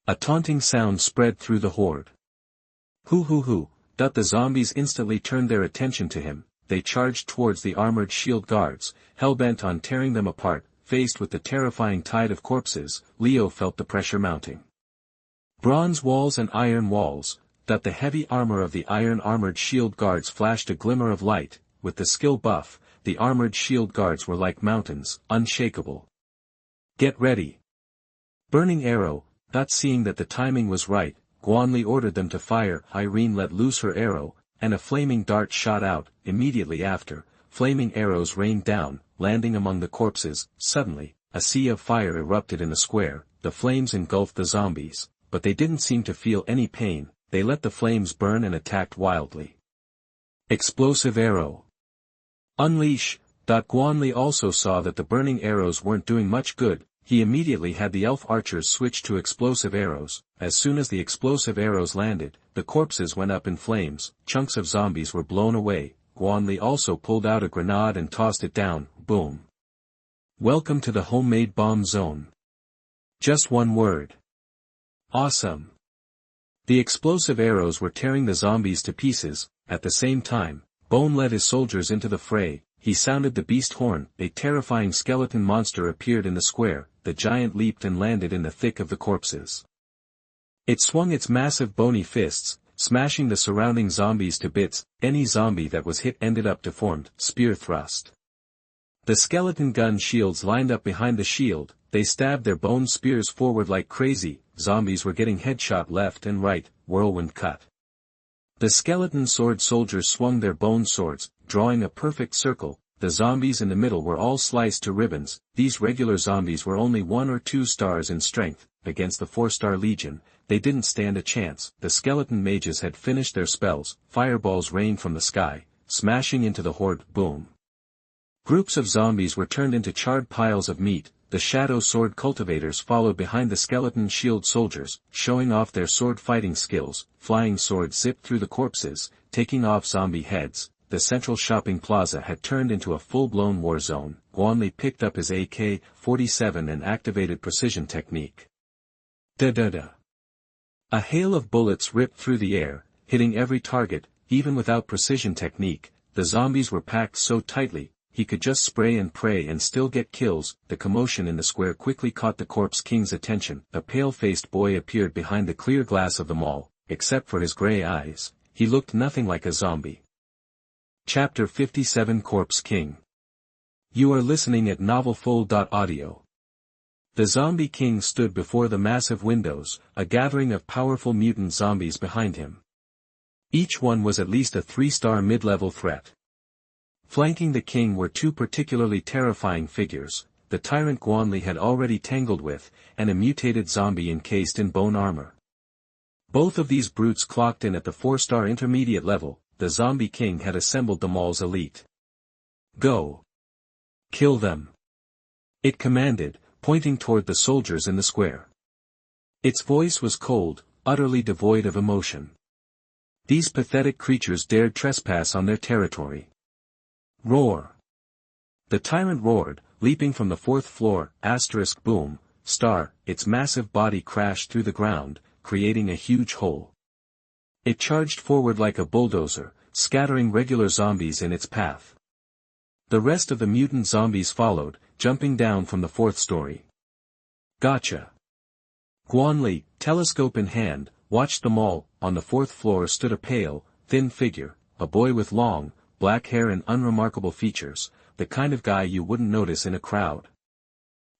A taunting sound spread through the horde. Hoo hoo hoo. The zombies instantly turned their attention to him. They charged towards the armored shield guards, hell-bent on tearing them apart. Faced with the terrifying tide of corpses, Leo felt the pressure mounting. Bronze walls and iron walls. The heavy armor of the iron armored shield guards flashed a glimmer of light. With the skill buff, the armored shield guards were like mountains, unshakable. Get ready. Burning arrow. Seeing that the timing was right, Guan Li ordered them to fire. Irene let loose her arrow, and a flaming dart shot out. Immediately after, flaming arrows rained down, landing among the corpses. Suddenly, a sea of fire erupted in the square. The flames engulfed the zombies, but they didn't seem to feel any pain. They let the flames burn and attacked wildly. Explosive arrow. Unleash. Guan Li also saw that the burning arrows weren't doing much good. He immediately had the elf archers switch to explosive arrows. As soon as the explosive arrows landed, the corpses went up in flames. Chunks of zombies were blown away. Guan Li also pulled out a grenade and tossed it down. Boom. Welcome to the homemade bomb zone. Just one word. Awesome. The explosive arrows were tearing the zombies to pieces. At the same time, Bone led his soldiers into the fray. He sounded the beast horn. A terrifying skeleton monster appeared in the square. The giant leaped and landed in the thick of the corpses. It swung its massive bony fists, smashing the surrounding zombies to bits. Any zombie that was hit ended up deformed. Spear thrust. The skeleton gun shields lined up behind the shield. They stabbed their bone spears forward like crazy. Zombies were getting headshot left and right. Whirlwind cut. The skeleton sword soldiers swung their bone swords, drawing a perfect circle. the zombies in the middle were all sliced to ribbons. These regular zombies were only 1 or 2 stars in strength. Against the 4-star legion, they didn't stand a chance. The skeleton mages had finished their spells, fireballs rained from the sky, smashing into the horde. Boom. Groups of zombies were turned into charred piles of meat. The shadow sword cultivators followed behind the skeleton shield soldiers, showing off their sword fighting skills. Flying swords zipped through the corpses, taking off zombie heads. The central shopping plaza had turned into a full-blown war zone. Guan Li picked up his AK-47 and activated precision technique. Da-da-da. A hail of bullets ripped through the air, hitting every target. Even without precision technique, the zombies were packed so tightly, he could just spray and pray and still get kills. The commotion in the square quickly caught the Corpse King's attention. A pale-faced boy appeared behind the clear glass of the mall. Except for his gray eyes, he looked nothing like a zombie. Chapter 57 Corpse King. You are listening at novelfull.audio. The Zombie King stood before the massive windows, a gathering of powerful mutant zombies behind him. Each one was at least a 3-star mid-level threat. Flanking the king were 2 particularly terrifying figures, the tyrant Guan Li had already tangled with, and a mutated zombie encased in bone armor. Both of these brutes clocked in at the 4-star intermediate level. The Zombie King had assembled the mall's elite. Go! Kill them! It commanded, pointing toward the soldiers in the square. Its voice was cold, utterly devoid of emotion. These pathetic creatures dared trespass on their territory. Roar! The tyrant roared, leaping from the 4th floor. Boom, star, its massive body crashed through the ground, creating a huge hole. It charged forward like a bulldozer, scattering regular zombies in its path. The rest of the mutant zombies followed, jumping down from the 4th story. Gotcha! Guan Li, telescope in hand, watched them all. On the 4th floor stood a pale, thin figure, a boy with long, black hair and unremarkable features, the kind of guy you wouldn't notice in a crowd.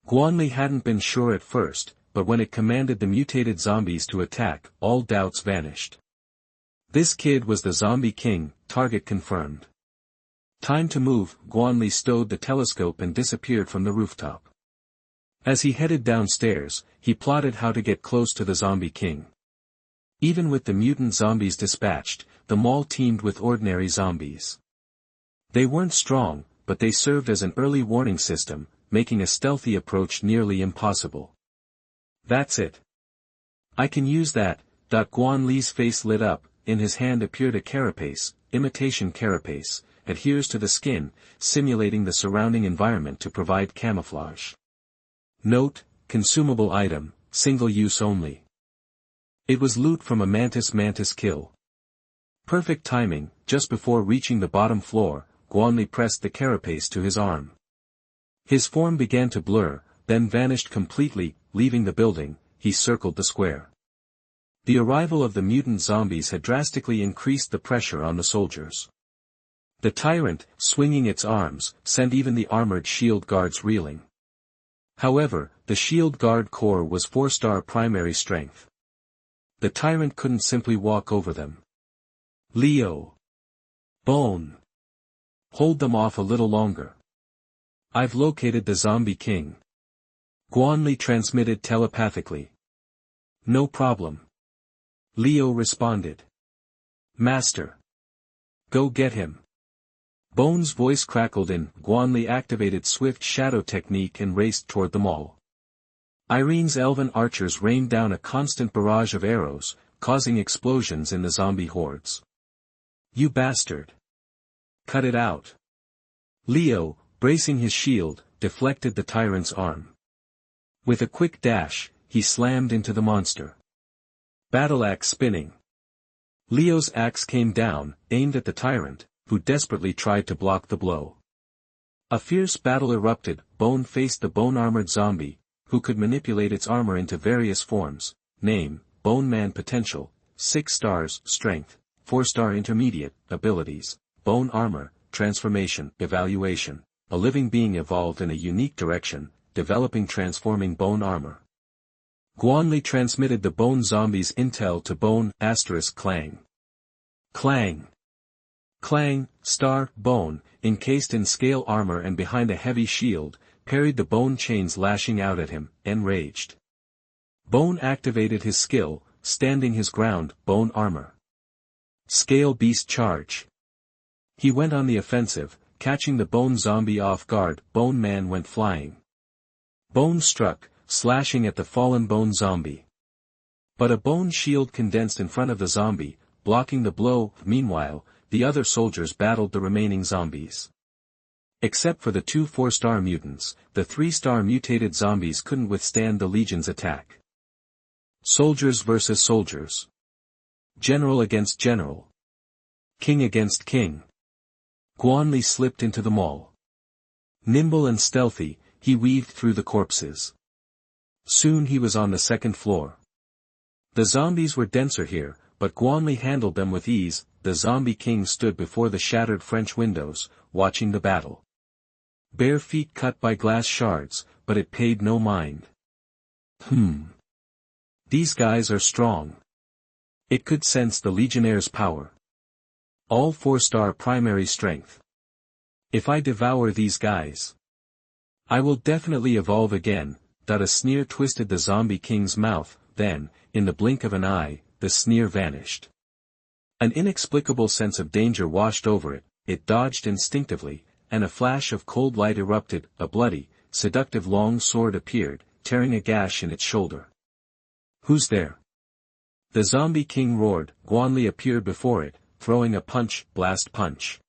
Guan Li hadn't been sure at first, but when it commanded the mutated zombies to attack, all doubts vanished. This kid was the Zombie King, target confirmed. Time to move. Guan Li stowed the telescope and disappeared from the rooftop. As he headed downstairs, he plotted how to get close to the Zombie King. Even with the mutant zombies dispatched, the mall teemed with ordinary zombies. They weren't strong, but they served as an early warning system, making a stealthy approach nearly impossible. That's it. I can use that. Guan Li's face lit up. In his hand appeared a carapace, imitation carapace, adheres to the skin, simulating the surrounding environment to provide camouflage. Note, consumable item, single use only. It was loot from a mantis kill. Perfect timing. Just before reaching the bottom floor, Guan Li pressed the carapace to his arm. His form began to blur, then vanished completely. Leaving the building, he circled the square. The arrival of the mutant zombies had drastically increased the pressure on the soldiers. The tyrant, swinging its arms, sent even the armored shield guards reeling. However, the shield guard corps was 4-star primary strength. The tyrant couldn't simply walk over them. Leo. Bone. Hold them off a little longer. I've located the Zombie King. Guan Li transmitted telepathically. No problem. Leo responded. Master. Go get him. Bone's voice crackled in. Guan Li activated swift shadow technique and raced toward them all. Irene's elven archers rained down a constant barrage of arrows, causing explosions in the zombie hordes. You bastard. Cut it out. Leo, bracing his shield, deflected the tyrant's arm. With a quick dash, he slammed into the monster. Battle axe spinning. Leo's axe came down, aimed at the tyrant, who desperately tried to block the blow. A fierce battle erupted. Bone faced the bone-armored zombie, who could manipulate its armor into various forms. Name, Bone Man. Potential, 6 stars. Strength, 4-star intermediate. Abilities, Bone Armor, Transformation. Evaluation, a living being evolved in a unique direction, developing transforming bone armor. Guan Li transmitted the bone zombies intel to Bone. Clang. Clang. Clang, Star, Bone, encased in scale armor and behind a heavy shield, parried the bone chains lashing out at him, enraged. Bone activated his skill, standing his ground, bone armor. Scale beast charge. He went on the offensive, catching the bone zombie off guard. Bone man went flying. Bone struck, slashing at the fallen bone zombie. But a bone shield condensed in front of the zombie, blocking the blow. Meanwhile, the other soldiers battled the remaining zombies. Except for the 2 4-star mutants, the 3-star mutated zombies couldn't withstand the Legion's attack. Soldiers versus soldiers. General against general. King against king. Guan Li slipped into the mall. Nimble and stealthy, he weaved through the corpses. Soon he was on the 2nd floor. The zombies were denser here, but Guan Li handled them with ease. The zombie king stood before the shattered French windows, watching the battle. Bare feet cut by glass shards, but it paid no mind. These guys are strong. It could sense the Legionnaire's power. All 4-star primary strength. If I devour these guys, I will definitely evolve again. A sneer twisted the zombie king's mouth, then, in the blink of an eye, the sneer vanished. An inexplicable sense of danger washed over it. It dodged instinctively, and a flash of cold light erupted. A bloody, seductive long sword appeared, tearing a gash in its shoulder. Who's there? The zombie king roared. Guan Li appeared before it, throwing a punch, blast punch.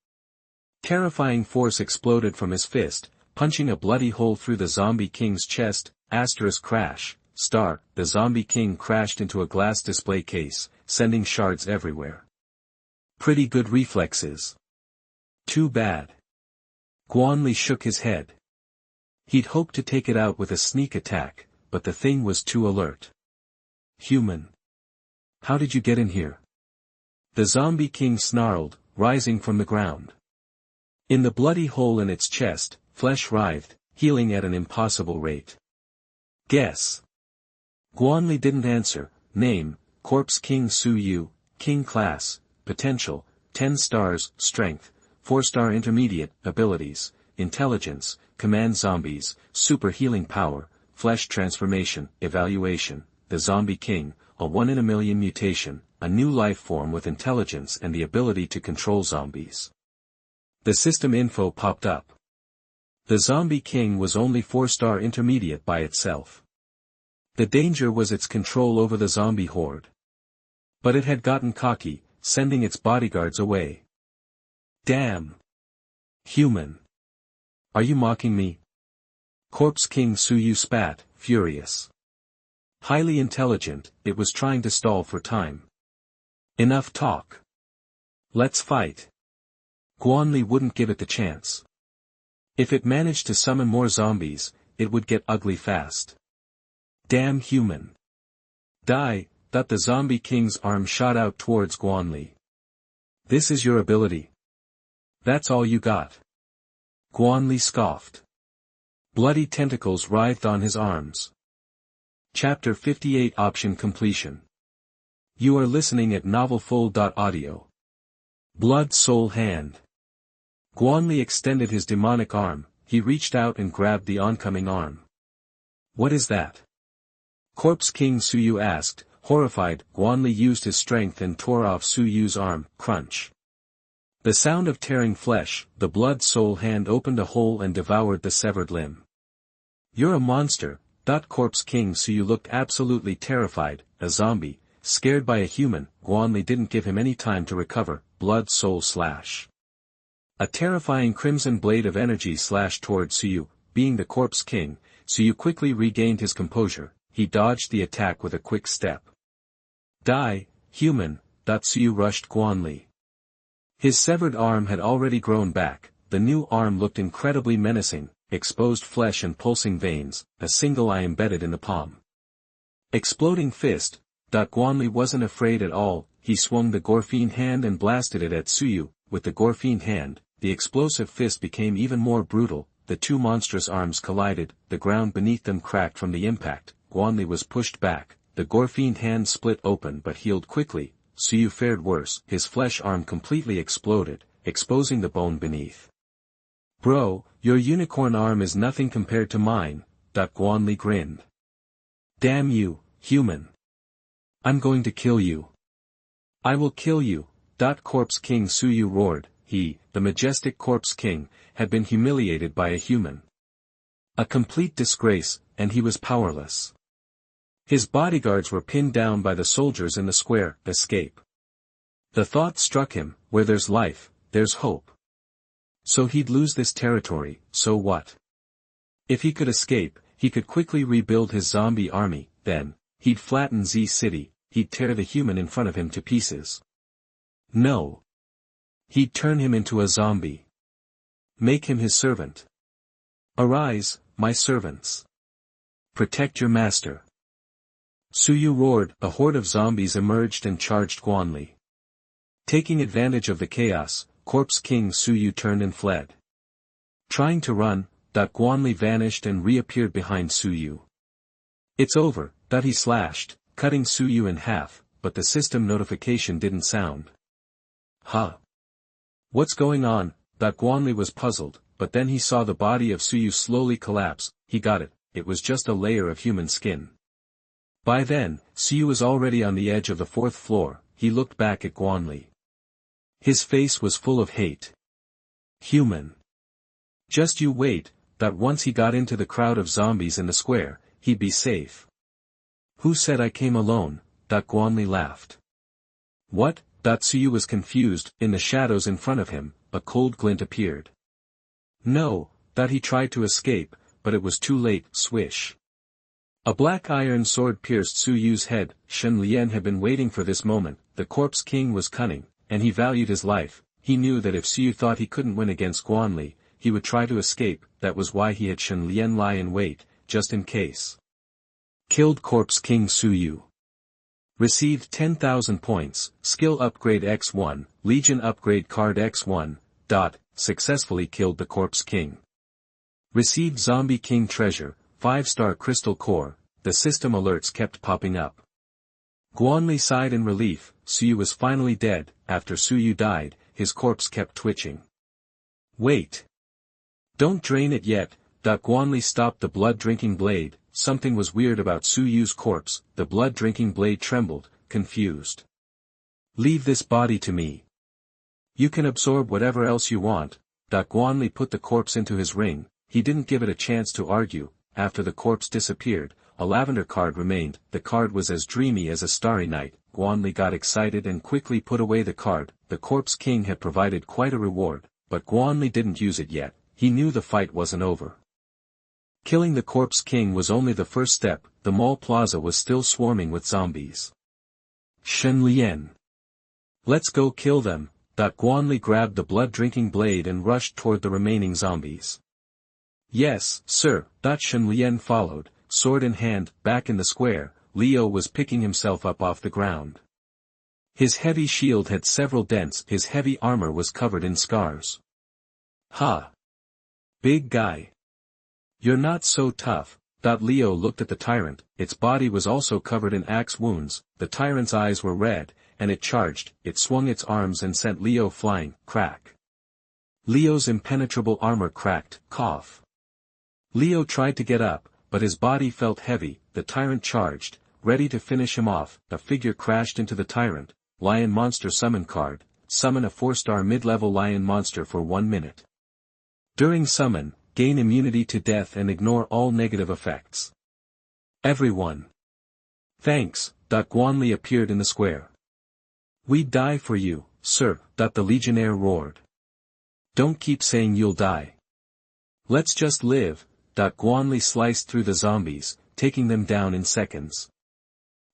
Terrifying force exploded from his fist, punching a bloody hole through the zombie king's chest. Asterisk crash, star, the zombie king crashed into a glass display case, sending shards everywhere. Pretty good reflexes. Too bad. Guan Li shook his head. He'd hoped to take it out with a sneak attack, but the thing was too alert. Human. How did you get in here? The zombie king snarled, rising from the ground. In the bloody hole in its chest, flesh writhed, healing at an impossible rate. Guess. Guan Li didn't answer. Name, Corpse King Su Yu, King Class, Potential, 10 stars, Strength, 4-star Intermediate, Abilities, Intelligence, Command Zombies, Super Healing Power, Flesh Transformation, Evaluation, the Zombie King, a 1 in a million mutation, a new life form with intelligence and the ability to control zombies. The system info popped up. The Zombie King was only 4-star Intermediate by itself. The danger was its control over the zombie horde. But it had gotten cocky, sending its bodyguards away. Damn. Human. Are you mocking me? Corpse King Su Yu spat, furious. Highly intelligent, it was trying to stall for time. Enough talk. Let's fight. Guan Li wouldn't give it the chance. If it managed to summon more zombies, it would get ugly fast. Damn human. Die. The zombie king's arm shot out towards Guan Li. This is your ability? That's all you got? Guan Li scoffed. Bloody tentacles writhed on his arms. Chapter 58 Option Completion. You are listening at novelfull.audio. Blood Soul Hand. Guan Li extended his demonic arm. He reached out and grabbed the oncoming arm. What is that? Corpse King Su Yu asked, horrified. Guan Li used his strength and tore off Su Yu's arm. Crunch. The sound of tearing flesh, the blood soul hand opened a hole and devoured the severed limb. You're a monster. Corpse King Su Yu looked absolutely terrified. A zombie, scared by a human. Guan Li didn't give him any time to recover. Blood soul slash. A terrifying crimson blade of energy slashed toward Su Yu. Being the Corpse King, Su Yu quickly regained his composure. He dodged the attack with a quick step. Die, human. Su Yu rushed Guan Li. His severed arm had already grown back. The new arm looked incredibly menacing, exposed flesh and pulsing veins, a single eye embedded in the palm. Exploding fist. Guan Li wasn't afraid at all. He swung the Gorfine hand and blasted it at Su Yu. With the Gorfine hand, the explosive fist became even more brutal. The two monstrous arms collided, the ground beneath them cracked from the impact. Guan Li was pushed back, the Gorfine hand split open but healed quickly. Su Yu fared worse. His flesh arm completely exploded, exposing the bone beneath. Bro, your unicorn arm is nothing compared to mine, Guan Li grinned. Damn you, human. I'm going to kill you. I will kill you, Corpse King Suyu roared. He, the majestic Corpse King, had been humiliated by a human. A complete disgrace, and he was powerless. His bodyguards were pinned down by the soldiers in the square. Escape. The thought struck him, where there's life, there's hope. So he'd lose this territory, so what? If he could escape, he could quickly rebuild his zombie army, then, he'd flatten Z City, he'd tear the human in front of him to pieces. No. He'd turn him into a zombie. Make him his servant. Arise, my servants. Protect your master. Suyu roared. A horde of zombies emerged and charged Guan Li. Taking advantage of the chaos, Corpse King Suyu turned and fled. Trying to run, Guan Li vanished and reappeared behind Suyu. It's over, he slashed, cutting Suyu in half, but the system notification didn't sound. Huh? What's going on? Guan Li was puzzled, but then he saw the body of Suyu slowly collapse. He got it, it was just a layer of human skin. By then, Suyu was already on the edge of the fourth floor. He looked back at Guan Li. His face was full of hate. Human. Just you wait, once he got into the crowd of zombies in the square, he'd be safe. Who said I came alone? Guan Li laughed. What? Suyu was confused. In the shadows in front of him, a cold glint appeared. No, he tried to escape, but it was too late. Swish. A black iron sword pierced Suyu's head. Shen Lian had been waiting for this moment. The Corpse King was cunning, and he valued his life. He knew that if Suyu thought he couldn't win against Guan Li, he would try to escape. That was why he had Shen Lian lie in wait, just in case. Killed Corpse King Suyu. Received 10,000 points, skill upgrade X1, Legion upgrade card X1, successfully killed the Corpse King. Received Zombie King treasure, 5-star crystal core. The system alerts kept popping up. Guan Li sighed in relief. Suyu was finally dead. After Suyu died, his corpse kept twitching. Wait. Don't drain it yet. Guan Li stopped the blood-drinking blade. Something was weird about Suyu's corpse. The blood-drinking blade trembled, confused. Leave this body to me. You can absorb whatever else you want. Guan Li put the corpse into his ring. He didn't give it a chance to argue. After the corpse disappeared, a lavender card remained. The card was as dreamy as a starry night. Guan Li got excited and quickly put away the card. The Corpse King had provided quite a reward, but Guan Li didn't use it yet. He knew the fight wasn't over. Killing the Corpse King was only the first step. The mall plaza was still swarming with zombies. Shen Lian. Let's go kill them. Guan Li grabbed the blood-drinking blade and rushed toward the remaining zombies. Yes, sir. Shen Lian followed, sword in hand. Back in the square, Leo was picking himself up off the ground. His heavy shield had several dents. His heavy armor was covered in scars. Ha! Big guy. You're not so tough. Leo looked at the tyrant. Its body was also covered in axe wounds. The tyrant's eyes were red, and it charged. It swung its arms and sent Leo flying. Crack. Leo's impenetrable armor cracked. Cough. Leo tried to get up, but his body felt heavy. The tyrant charged, ready to finish him off. A figure crashed into the tyrant. Lion monster summon card. Summon a 4-star mid-level lion monster for 1 minute. During summon, gain immunity to death and ignore all negative effects. Everyone. Thanks. Guan Li appeared in the square. We'd die for you, sir. The legionnaire roared. Don't keep saying you'll die. Let's just live. Guan Li sliced through the zombies, taking them down in seconds.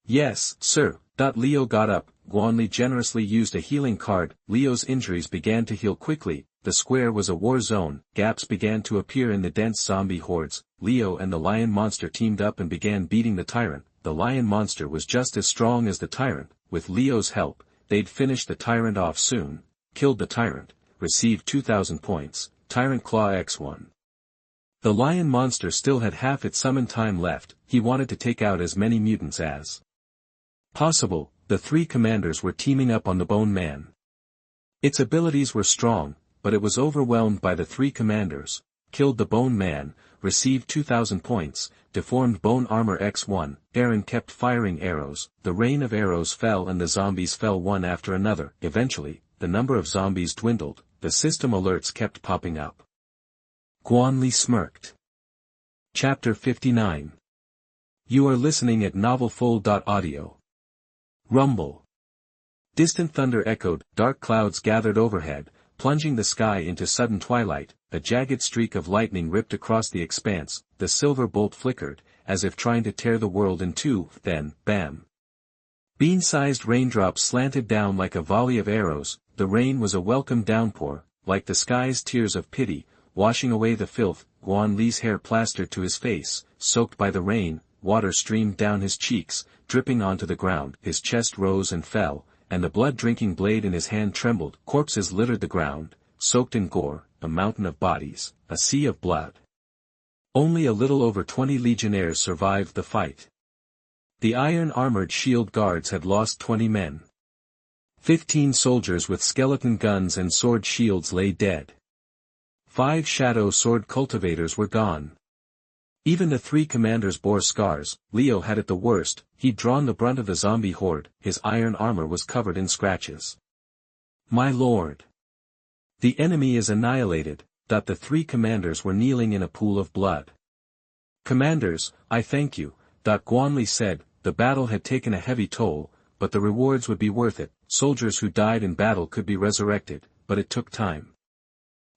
Yes, sir. Leo got up. Guan Li generously used a healing card. Leo's injuries began to heal quickly. The square was a war zone. Gaps began to appear in the dense zombie hordes. Leo and the lion monster teamed up and began beating the tyrant. The lion monster was just as strong as the tyrant. With Leo's help, they'd finish the tyrant off soon. Killed the tyrant. Received 2,000 points. Tyrant Claw X1. The lion monster still had half its summon time left. He wanted to take out as many mutants as possible. The 3 commanders were teaming up on the Bone Man. Its abilities were strong, but it was overwhelmed by the three commanders, killed the bone man, received 2,000 points, deformed bone armor x1, Aaron kept firing arrows, the rain of arrows fell and the zombies fell one after another. Eventually, the number of zombies dwindled, the system alerts kept popping up. Guan Li smirked. Chapter 59. You are listening at novelfull.audio. Rumble. Distant thunder echoed, dark clouds gathered overhead, plunging the sky into sudden twilight. A jagged streak of lightning ripped across the expanse, the silver bolt flickered, as if trying to tear the world in two, then, bam. Bean-sized raindrops slanted down like a volley of arrows. The rain was a welcome downpour, like the sky's tears of pity, washing away the filth. Guan Li's hair plastered to his face, soaked by the rain, water streamed down his cheeks, dripping onto the ground. His chest rose and fell, and the blood-drinking blade in his hand trembled. Corpses littered the ground, soaked in gore, a mountain of bodies, a sea of blood. Only a little over 20 legionnaires survived the fight. The iron-armored shield guards had lost 20 men. 15 soldiers with skeleton guns and sword shields lay dead. 5 shadow sword cultivators were gone. Even the 3 commanders bore scars. Leo had it the worst. He'd drawn the brunt of the zombie horde, his iron armor was covered in scratches. My lord! The enemy is annihilated. The 3 commanders were kneeling in a pool of blood. Commanders, I thank you, Guan Li said. The battle had taken a heavy toll, but the rewards would be worth it. Soldiers who died in battle could be resurrected, but it took time.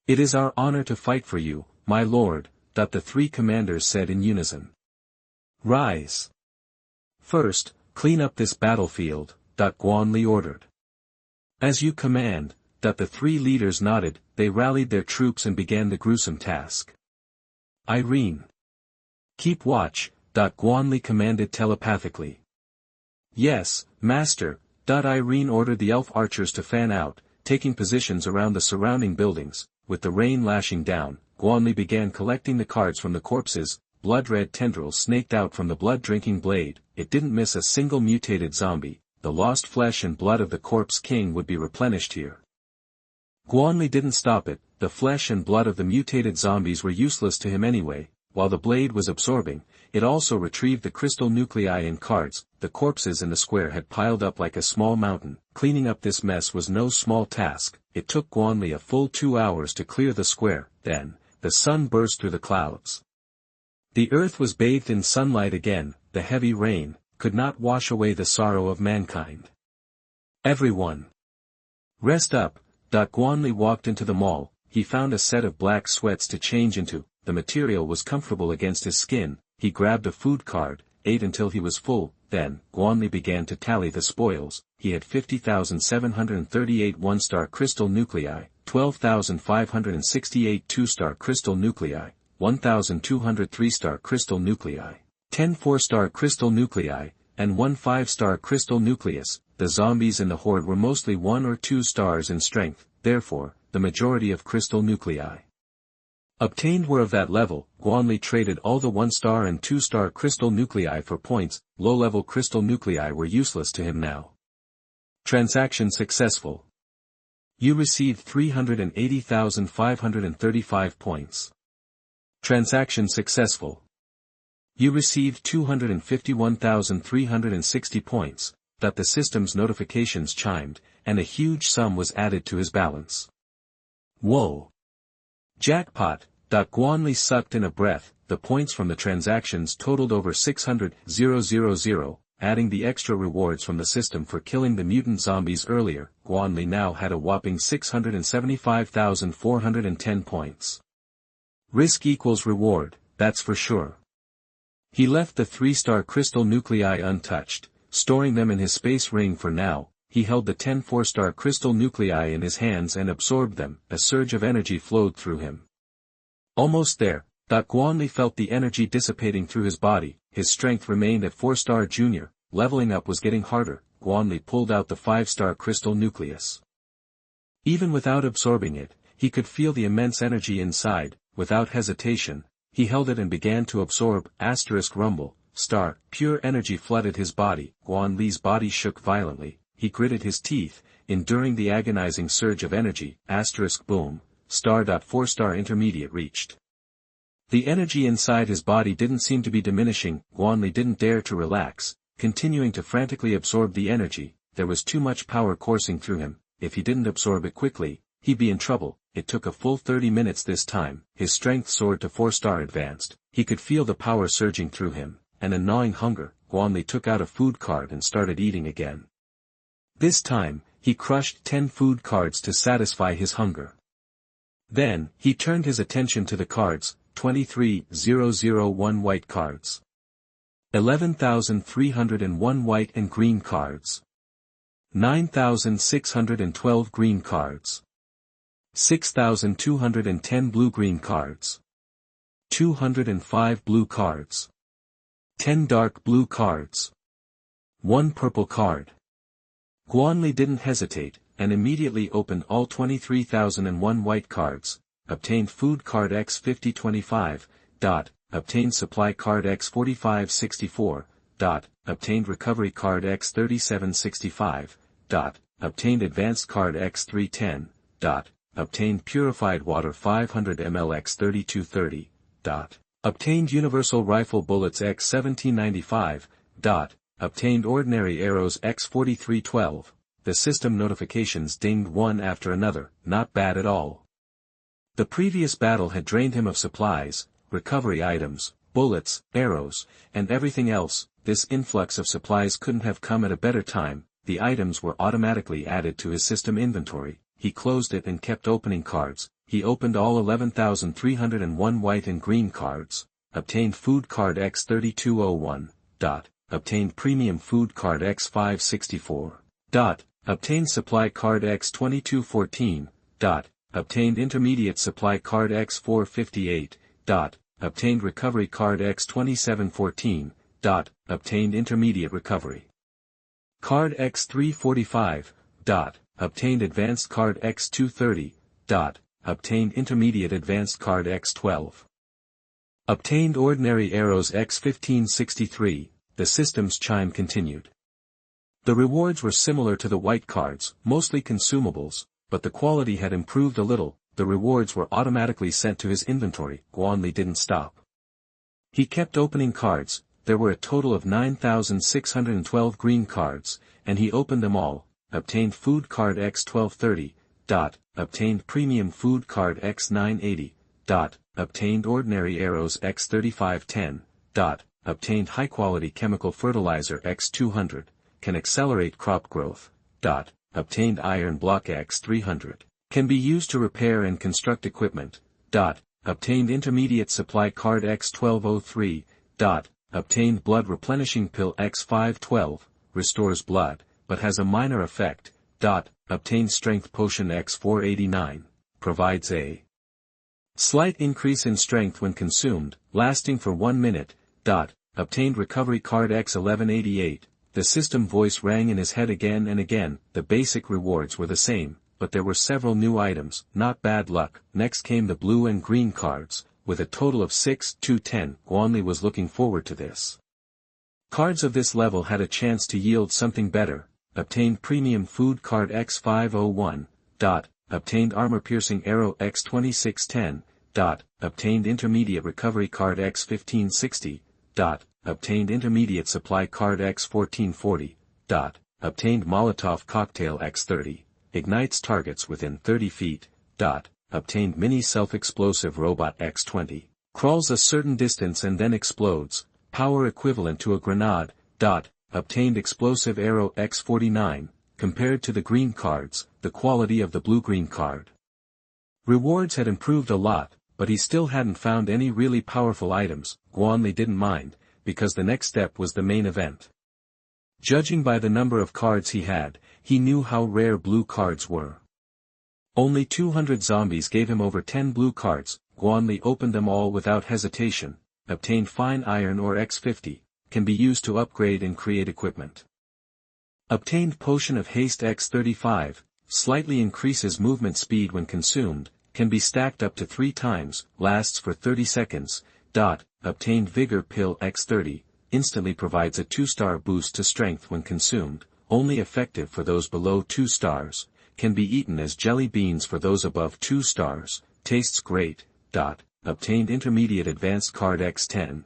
It is our honor to fight for you, my lord, the 3 commanders said in unison. Rise. First, clean up this battlefield, Guan Li ordered. As you command, the 3 leaders nodded. They rallied their troops and began the gruesome task. Irene. Keep watch, Guan Li commanded telepathically. Yes, master, Irene ordered the elf archers to fan out, taking positions around the surrounding buildings. With the rain lashing down, Guan Li began collecting the cards from the corpses. Blood-red tendrils snaked out from the blood-drinking blade. It didn't miss a single mutated zombie. The lost flesh and blood of the corpse king would be replenished here. Guan Li didn't stop it. The flesh and blood of the mutated zombies were useless to him anyway. While the blade was absorbing, it also retrieved the crystal nuclei in cards. The corpses in the square had piled up like a small mountain. Cleaning up this mess was no small task. It took Guan Li a full 2 hours to clear the square. Then, the sun burst through the clouds. The earth was bathed in sunlight again. The heavy rain could not wash away the sorrow of mankind. Everyone, rest up. Guan Li walked into the mall. He found a set of black sweats to change into. The material was comfortable against his skin. He grabbed a food card, ate until he was full. Then, Guan Li began to tally the spoils. He had 50,738 1-star crystal nuclei, 12,568 2-star crystal nuclei, 1,200 3-star crystal nuclei, 10 4-star crystal nuclei, and 1 5-star crystal nucleus. The zombies in the horde were mostly 1 or 2 stars in strength, therefore, the majority of crystal nuclei obtained were of that level. Guan Li traded all the 1-star and 2-star crystal nuclei for points. Low-level crystal nuclei were useless to him now. Transaction successful. You received 380,535 points. Transaction successful. You received 251,360 points. The system's notifications chimed, and a huge sum was added to his balance. Whoa! Jackpot! Guan Li sucked in a breath. The points from the transactions totaled over 600,000. Adding the extra rewards from the system for killing the mutant zombies earlier, Guan Li now had a whopping 675,410 points. Risk equals reward, that's for sure. He left the 3-star crystal nuclei untouched, storing them in his space ring for now. He held the 10 4-star crystal nuclei in his hands and absorbed them. A surge of energy flowed through him. Almost there, Guan Li felt the energy dissipating through his body. His strength remained at 4-star junior. Leveling up was getting harder. Guan Li pulled out the 5-star crystal nucleus. Even without absorbing it, he could feel the immense energy inside. Without hesitation, he held it and began to absorb. Rumble. Pure energy flooded his body. Guan Li's body shook violently. he gritted his teeth, enduring the agonizing surge of energy, boom, *4 intermediate reached. The energy inside his body didn't seem to be diminishing. Guan Li didn't dare to relax, continuing to frantically absorb the energy. There was too much power coursing through him. If he didn't absorb it quickly, he'd be in trouble. It took a full 30 minutes this time. His strength soared to 4-star advanced. He could feel the power surging through him, and a gnawing hunger. Guan Li took out a food card and started eating again. This time, he crushed 10 food cards to satisfy his hunger. Then, he turned his attention to the cards. 23,001 white cards. 11,301 white and green cards. 9,612 green cards. 6,210 blue-green cards. 205 blue cards. 10 dark blue cards. 1 purple card. Guan Li didn't hesitate, and immediately opened all 23,001 white cards. Obtained food card X5025, obtained supply card X4564, obtained recovery card X3765, obtained advanced card X310, obtained purified water 500 ml X3230, obtained universal rifle bullets X1795, obtained ordinary arrows X4312. The system notifications dinged one after another. Not bad at all. The previous battle had drained him of supplies, recovery items, bullets, arrows, and everything else. This influx of supplies couldn't have come at a better time. The items were automatically added to his system inventory. He closed it and kept opening cards. He opened all 11,301 white and green cards, obtained food card X3201, obtained premium food card X564, obtained supply card X2214, obtained intermediate supply card X458, obtained recovery card X2714, obtained intermediate recovery card X345, obtained advanced card X230, obtained intermediate advanced card X12. Obtained ordinary arrows X1563. The system's chime continued. The rewards were similar to the white cards, mostly consumables, but the quality had improved a little. The rewards were automatically sent to his inventory. Guan Li didn't stop. He kept opening cards. There were a total of 9,612 green cards, and he opened them all. Obtained food card X1230, obtained premium food card X980, obtained ordinary arrows X3510, obtained high-quality chemical fertilizer X200, can accelerate crop growth, obtained iron block X300, can be used to repair and construct equipment, obtained intermediate supply card X1203, obtained blood replenishing pill X512, restores blood, but has a minor effect, obtained strength potion X489, provides a slight increase in strength when consumed, lasting for 1 minute, obtained recovery card X1188. The system voice rang in his head again and again. The basic rewards were the same, but there were several new items. Not bad luck. Next came the blue and green cards, with a total of 6 to 10. Guan Li was looking forward to this. Cards of this level had a chance to yield something better. Obtained premium food card X501, obtained armor-piercing arrow X2610, obtained intermediate recovery card X1560, obtained intermediate supply card X1440, obtained Molotov cocktail X30, ignites targets within 30 feet, obtained mini self-explosive robot X20, crawls a certain distance and then explodes, power equivalent to a grenade, obtained explosive arrow X49, compared to the green cards, the quality of the blue-green card. Rewards had improved a lot, but he still hadn't found any really powerful items. Guan Li didn't mind, because the next step was the main event. Judging by the number of cards he had, he knew how rare blue cards were. Only 200 zombies gave him over 10 blue cards. Guan Li opened them all without hesitation. Obtained fine iron ore X50, can be used to upgrade and create equipment. Obtained potion of haste X35, slightly increases movement speed when consumed, can be stacked up to 3 times, lasts for 30 seconds. Obtained vigor pill X30, instantly provides a 2-star boost to strength when consumed. only effective for those below 2 stars, can be eaten as jelly beans for those above 2 stars, tastes great. Obtained intermediate advanced card X10.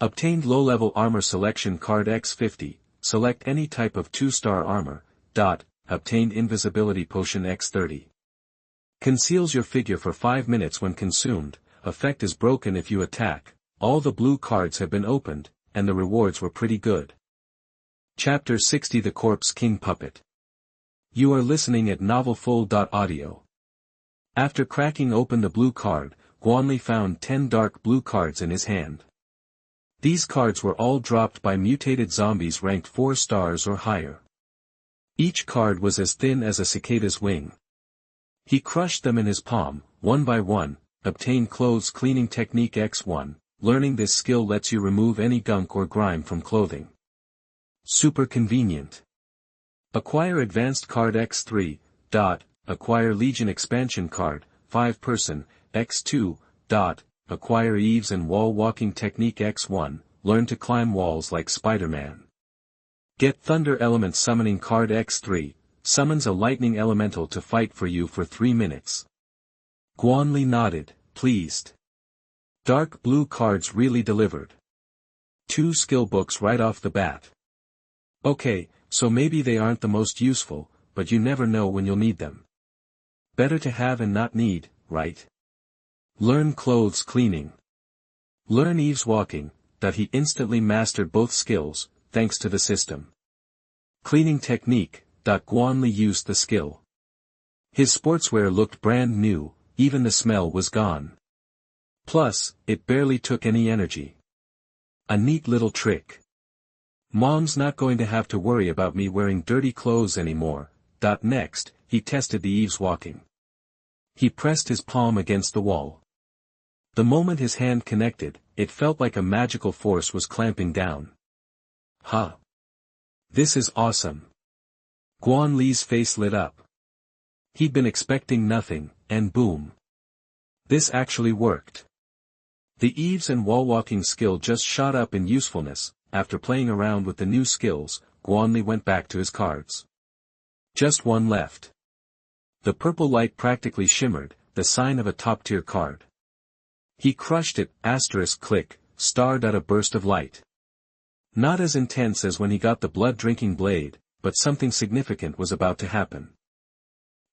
Obtained low-level armor selection card X50, select any type of 2-star armor. Obtained invisibility potion X30. Conceals your figure for 5 minutes when consumed, effect is broken if you attack. All the blue cards have been opened, and the rewards were pretty good. Chapter 60 The Corpse King Puppet. You are listening at novelfull.audio. After cracking open the blue card, Guan Li found 10 dark blue cards in his hand. These cards were all dropped by mutated zombies ranked 4 stars or higher. Each card was as thin as a cicada's wing. He crushed them in his palm, one by one. Obtain clothes cleaning technique X1, learning this skill lets you remove any gunk or grime from clothing. Super convenient. Acquire advanced card X3. Acquire Legion expansion card, 5-person, X2. Acquire eaves and wall walking technique X1, learn to climb walls like Spider-Man. Get thunder element summoning card X3, summons a lightning elemental to fight for you for 3 minutes. Guan Li nodded, pleased. Dark blue cards really delivered. 2 skill books right off the bat. Okay, so maybe they aren't the most useful, but you never know when you'll need them. Better to have and not need, right? Learn clothes cleaning. Learn eaves walking, that he instantly mastered both skills, thanks to the system. Cleaning technique, Guan Li used the skill. His sportswear looked brand new, even the smell was gone. Plus, it barely took any energy. A neat little trick. Mom's not going to have to worry about me wearing dirty clothes anymore. Next, he tested the eaves walking. He pressed his palm against the wall. The moment his hand connected, it felt like a magical force was clamping down. Huh. This is awesome. Guan Li's face lit up. He'd been expecting nothing, and boom. This actually worked. The eaves and wall walking skill just shot up in usefulness. After playing around with the new skills, Guan Li went back to his cards. Just one left. The purple light practically shimmered, the sign of a top-tier card. He crushed it, *click, starred at a burst of light. Not as intense as when he got the blood-drinking blade, but something significant was about to happen.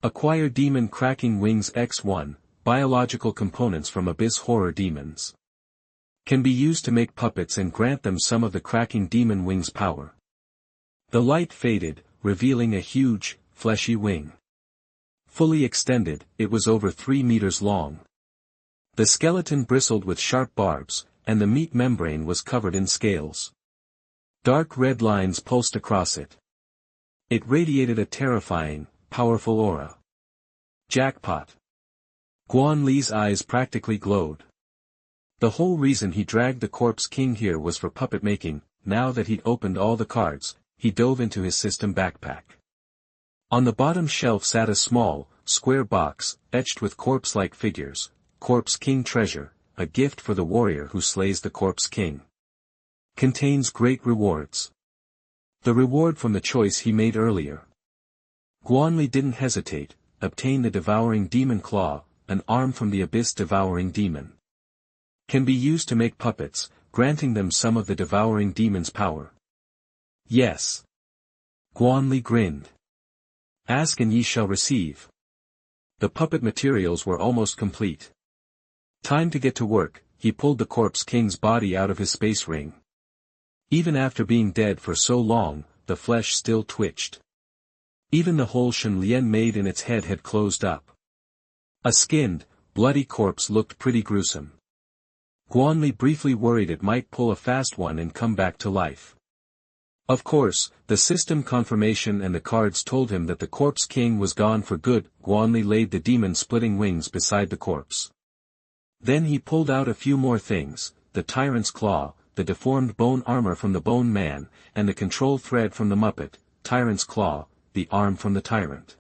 Acquire Demon Cracking Wings X1, biological components from Abyss Horror Demons. Can be used to make puppets and grant them some of the cracking demon wings power. The light faded, revealing a huge, fleshy wing. Fully extended, it was over 3 meters long. The skeleton bristled with sharp barbs, and the meat membrane was covered in scales. Dark red lines pulsed across it. It radiated a terrifying, powerful aura. Jackpot. Guan Li's eyes practically glowed. The whole reason he dragged the Corpse King here was for puppet making. Now that he'd opened all the cards, he dove into his system backpack. On the bottom shelf sat a small, square box, etched with corpse-like figures. Corpse King treasure, a gift for the warrior who slays the Corpse King. Contains great rewards. The reward from the choice he made earlier. Guan Li didn't hesitate. Obtain the Devouring Demon Claw, an arm from the Abyss Devouring Demon. Can be used to make puppets, granting them some of the Devouring Demon's power. Yes. Guan Li grinned. Ask and ye shall receive. The puppet materials were almost complete. Time to get to work. He pulled the Corpse King's body out of his space ring. Even after being dead for so long, the flesh still twitched. Even the hole Shen Lian made in its head had closed up. A skinned, bloody corpse looked pretty gruesome. Guan Li briefly worried it might pull a fast one and come back to life. Of course, the system confirmation and the cards told him that the Corpse King was gone for good. Guan Li laid the demon-splitting wings beside the corpse. Then he pulled out a few more things, the Tyrant's Claw, the deformed bone armor from the Bone Man, and the control thread from the Muppet. Tyrant's Claw, the arm from the Tyrant.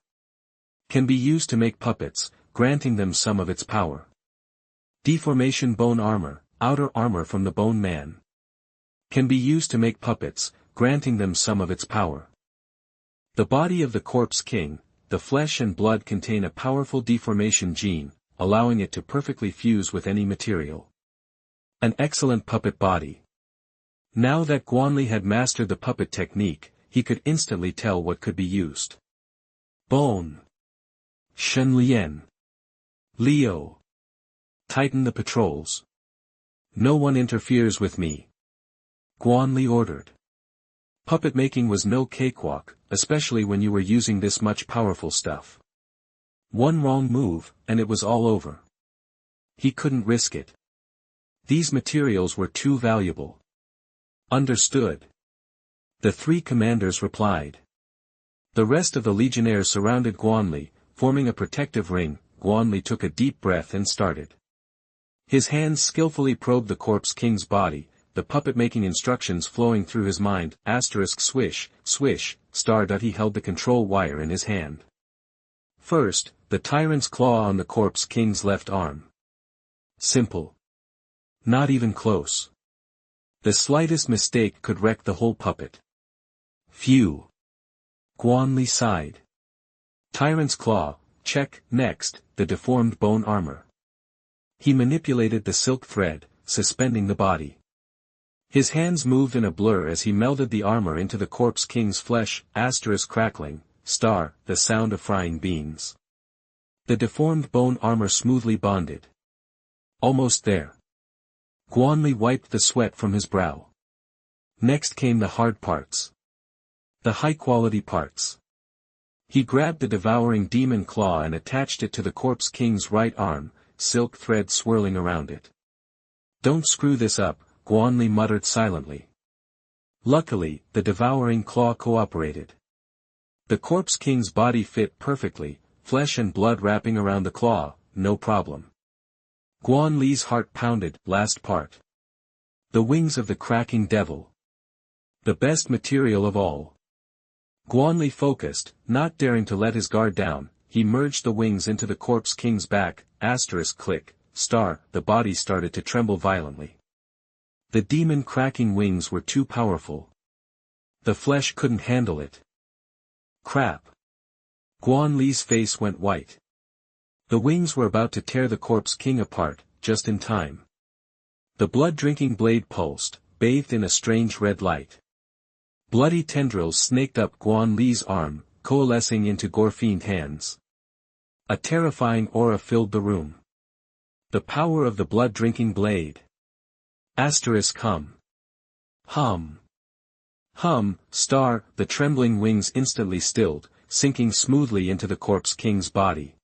Can be used to make puppets, granting them some of its power. Deformation Bone Armor, outer armor from the Bone Man. Can be used to make puppets, granting them some of its power. The body of the Corpse King, the flesh and blood contain a powerful deformation gene, allowing it to perfectly fuse with any material. An excellent puppet body. Now that Guan Li had mastered the puppet technique, he could instantly tell what could be used. Bone. Shen Lian. Leo. Tighten the patrols. No one interferes with me. Guan Li ordered. Puppet making was no cakewalk, especially when you were using this much powerful stuff. One wrong move, and it was all over. He couldn't risk it. These materials were too valuable. Understood. The three commanders replied. The rest of the legionnaires surrounded Guan Li, forming a protective ring. Guan Li took a deep breath and started. His hands skillfully probed the Corpse King's body, the puppet-making instructions flowing through his mind. Swish, swish, star. He held the control wire in his hand. First, the tyrant's claw on the Corpse King's left arm. Simple. Not even close. The slightest mistake could wreck the whole puppet. Phew. Guan Li sighed. Tyrant's claw, check. Next, the deformed bone armor. He manipulated the silk thread, suspending the body. His hands moved in a blur as he melded the armor into the Corpse King's flesh. Crackling, star, the sound of frying beans. The deformed bone armor smoothly bonded. Almost there. Guan Li wiped the sweat from his brow. Next came the hard parts. The high-quality parts. He grabbed the devouring demon claw and attached it to the Corpse King's right arm, silk thread swirling around it. Don't screw this up, Guan Li muttered silently. Luckily, the devouring claw cooperated. The Corpse King's body fit perfectly, flesh and blood wrapping around the claw, no problem. Guan Li's heart pounded. Last part. The wings of the cracking devil. The best material of all. Guan Li focused, not daring to let his guard down. He merged the wings into the Corpse King's back. Click, star. The body started to tremble violently. The demon cracking wings were too powerful. The flesh couldn't handle it. Crap. Guan Li's face went white. The wings were about to tear the Corpse King apart, just in time. The blood-drinking blade pulsed, bathed in a strange red light. Bloody tendrils snaked up Guan Li's arm, coalescing into gore-fiend hands. A terrifying aura filled the room. The power of the blood-drinking blade. Hum. Hum. Hum, star. The trembling wings instantly stilled, sinking smoothly into the Corpse King's body.